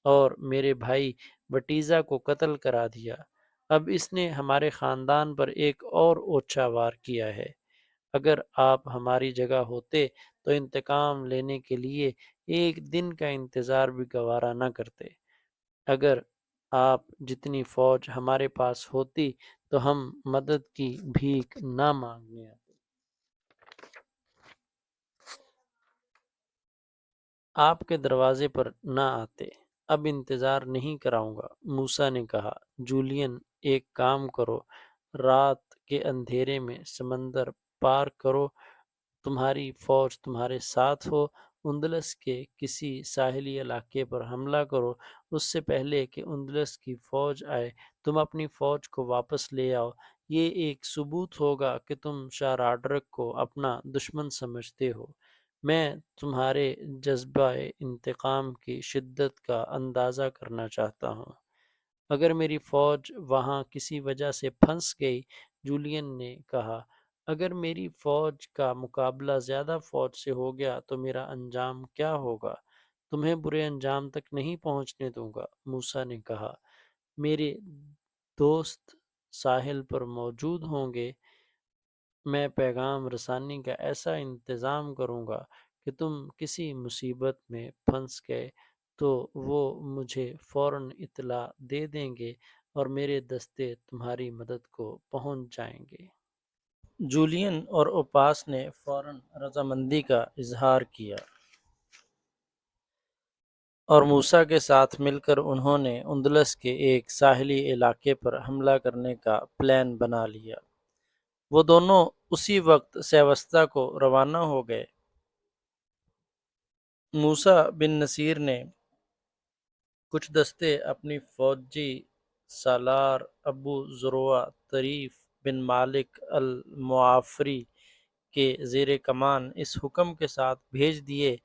اور میرے بھائی وٹیزا کو قتل کرا دیا۔ اب اس نے ہمارے خاندان پر ایک اور اوچھا وار کیا ہے۔ اگر آپ ہماری جگہ ہوتے تو انتقام لینے کے لیے ایک دن کا انتظار بھی گوارا نہ کرتے۔ اگر آپ جتنی فوج ہمارے پاس ہوتی تو ہم مدد کی بھیک نہ مانگنے آتے۔ آپ کے دروازے پر نہ آتے۔ اب انتظار نہیں کراؤں گا۔ موسیٰ نے کہا، جولین، ایک کام کرو، رات کے اندھیرے میں سمندر پار کرو، تمہاری فوج تمہارے ساتھ ہو، اندلس کے کسی ساحلی علاقے پر حملہ کرو، اس سے پہلے کہ اندلس کی فوج آئے تم اپنی فوج کو واپس لے آؤ۔ یہ ایک ثبوت ہوگا کہ تم شاہ راڈرک کو اپنا دشمن سمجھتے ہو۔ میں تمہارے جذبہ انتقام کی شدت کا اندازہ کرنا چاہتا ہوں۔ اگر میری فوج وہاں کسی وجہ سے پھنس گئی، جولین نے کہا، اگر میری فوج کا مقابلہ زیادہ فوج سے ہو گیا تو میرا انجام کیا ہوگا؟ تمہیں برے انجام تک نہیں پہنچنے دوں گا۔ موسیٰ نے کہا، میرے دوست ساحل پر موجود ہوں گے، میں پیغام رسانی کا ایسا انتظام کروں گا کہ تم کسی مصیبت میں پھنس گئے تو وہ مجھے فوراً اطلاع دے دیں گے اور میرے دستے تمہاری مدد کو پہنچ جائیں گے۔ جولین اور اوپاس نے فوراً رضامندی کا اظہار کیا اور موسیٰ کے ساتھ مل کر انہوں نے اندلس کے ایک ساحلی علاقے پر حملہ کرنے کا پلان بنا لیا۔ وہ دونوں اسی وقت سیوستا کو روانہ ہو گئے۔ موسیٰ بن نصیر نے کچھ دستے اپنی فوجی سالار ابو زروع طریف بن مالک المعافری کے زیر کمان اس حکم کے ساتھ بھیج دیے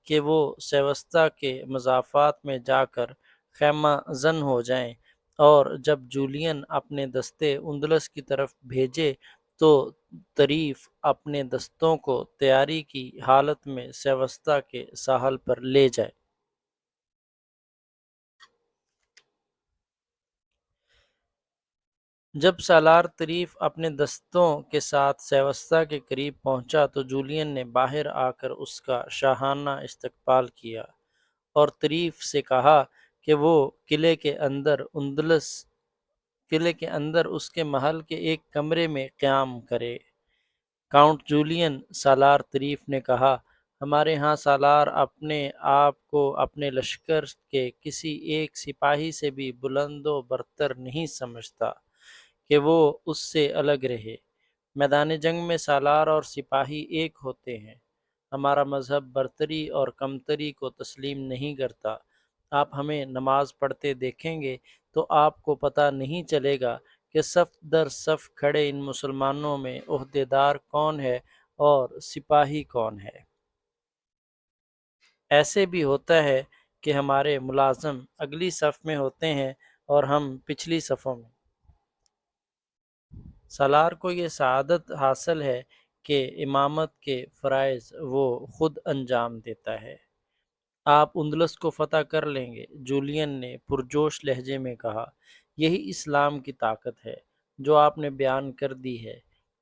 کہ وہ سیوستا کے مضافات میں جا کر خیمہ زن ہو جائیں، اور جب جولین اپنے دستے اندلس کی طرف بھیجے تو طریف اپنے دستوں کو تیاری کی حالت میں سیوستا کے ساحل پر لے جائے۔ جب سالار طریف اپنے دستوں کے ساتھ سیوستا کے قریب پہنچا تو جولین نے باہر آ کر اس کا شاہانہ استقبال کیا اور طریف سے کہا کہ وہ قلعے کے اندر اس کے محل کے ایک کمرے میں قیام کرے۔ کاؤنٹ جولین، سالار طریف نے کہا، ہمارے ہاں سالار اپنے آپ کو اپنے لشکر کے کسی ایک سپاہی سے بھی بلند و برتر نہیں سمجھتا کہ وہ اس سے الگ رہے۔ میدان جنگ میں سالار اور سپاہی ایک ہوتے ہیں۔ ہمارا مذہب برتری اور کمتری کو تسلیم نہیں کرتا۔ آپ ہمیں نماز پڑھتے دیکھیں گے تو آپ کو پتہ نہیں چلے گا کہ صف در صف کھڑے ان مسلمانوں میں عہدیدار کون ہے اور سپاہی کون ہے۔ ایسے بھی ہوتا ہے کہ ہمارے ملازم اگلی صف میں ہوتے ہیں اور ہم پچھلی صفوں میں۔ سالار کو یہ سعادت حاصل ہے کہ امامت کے فرائض وہ خود انجام دیتا ہے۔ آپ اندلس کو فتح کر لیں گے، جولین نے پرجوش لہجے میں کہا۔ یہی اسلام کی طاقت ہے جو آپ نے بیان کر دی ہے۔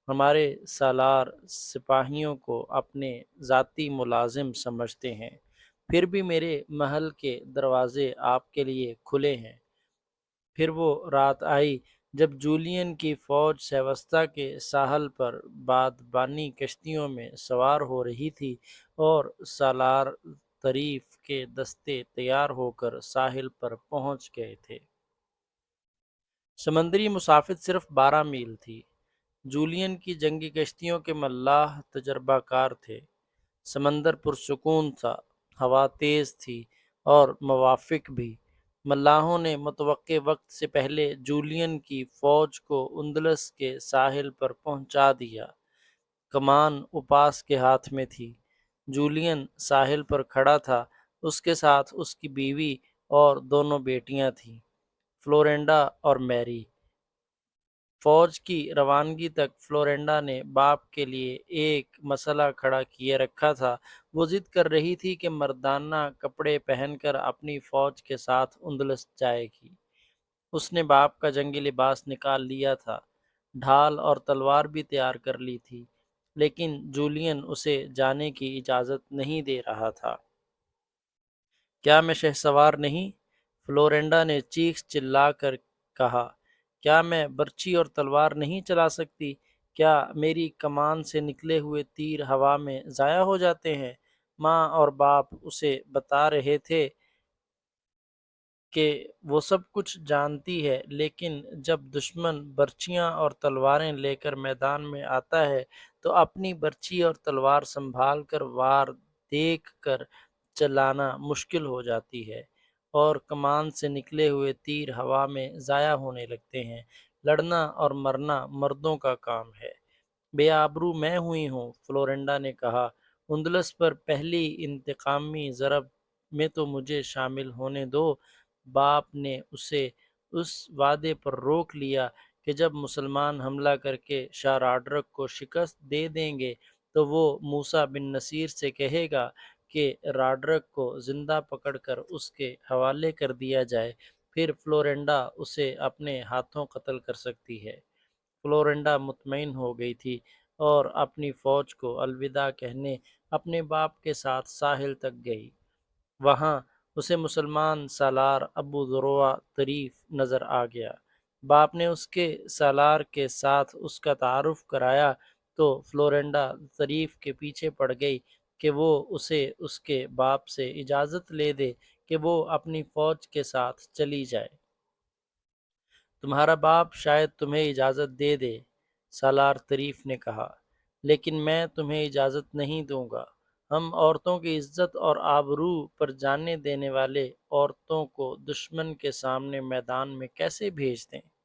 ہمارے سالار سپاہیوں کو اپنے ذاتی ملازم سمجھتے ہیں، پھر بھی میرے محل کے دروازے آپ کے لیے کھلے ہیں۔ پھر وہ رات آئی جب جولین کی فوج سیوستا کے ساحل پر بادبانی کشتیوں میں سوار ہو رہی تھی اور سالار طریف کے دستے تیار ہو کر ساحل پر پہنچ گئے تھے۔ سمندری مسافت صرف 12 میل تھی۔ جولین کی جنگی کشتیوں کے ملاح تجربہ کار تھے۔ سمندر پرسکون تھا، ہوا تیز تھی اور موافق بھی۔ ملاحوں نے متوقع وقت سے پہلے جولین کی فوج کو اندلس کے ساحل پر پہنچا دیا۔ کمان اوپاس کے ہاتھ میں تھی۔ جولین ساحل پر کھڑا تھا، اس کے ساتھ اس کی بیوی اور دونوں بیٹیاں تھیں، فلورینڈا اور میری۔ فوج کی روانگی تک فلورینڈا نے باپ کے لیے ایک مسئلہ کھڑا کیے رکھا تھا۔ وہ ضد کر رہی تھی کہ مردانہ کپڑے پہن کر اپنی فوج کے ساتھ اندلس جائے گی۔ اس نے باپ کا جنگی لباس نکال لیا تھا، ڈھال اور تلوار بھی تیار کر لی تھی، لیکن جولین اسے جانے کی اجازت نہیں دے رہا تھا۔ کیا میں شہسوار نہیں؟ فلورینڈا نے چیخ چلا کر کہا، کیا میں برچی اور تلوار نہیں چلا سکتی؟ کیا میری کمان سے نکلے ہوئے تیر ہوا میں ضائع ہو جاتے ہیں؟ ماں اور باپ اسے بتا رہے تھے کہ وہ سب کچھ جانتی ہے، لیکن جب دشمن برچیاں اور تلواریں لے کر میدان میں آتا ہے تو اپنی برچی اور تلوار سنبھال کر وار دیکھ کر چلانا مشکل ہو جاتی ہے، اور کمان سے نکلے ہوئے تیر ہوا میں ضائع ہونے لگتے ہیں۔ لڑنا اور مرنا مردوں کا کام ہے، بے آبرو میں ہوئی ہوں، فلورینڈا نے کہا۔ اندلس پر پہلی انتقامی ضرب میں تو مجھے شامل ہونے دو۔ باپ نے اسے اس وعدے پر روک لیا کہ کہ جب مسلمان حملہ کر کے شاہ راڈرک کو شکست دے دیں گے تو وہ موسیٰ بن نصیر سے کہے گا کہ راڈرک کو زندہ پکڑ کر اس کے حوالے کر دیا جائے، پھر فلورنڈا اسے اپنے ہاتھوں قتل کر سکتی ہے۔ فلورنڈا مطمئن ہو گئی تھی اور اپنی فوج کو الوداع کہنے اپنے باپ کے ساتھ ساحل تک گئی۔ وہاں اسے مسلمان سالار ابو ذروہ طریف نظر آ گیا۔ باپ نے اس کے سالار کے ساتھ اس کا تعارف کرایا تو فلورنڈا طریف کے پیچھے پڑ گئی کہ وہ اسے اس کے باپ سے اجازت لے دے کہ وہ اپنی فوج کے ساتھ چلی جائے۔ تمہارا باپ شاید تمہیں اجازت دے دے، سالار طریف نے کہا، لیکن میں تمہیں اجازت نہیں دوں گا۔ ہم عورتوں کی عزت اور آبرو پر جانے دینے والے عورتوں کو دشمن کے سامنے میدان میں کیسے بھیج دیں؟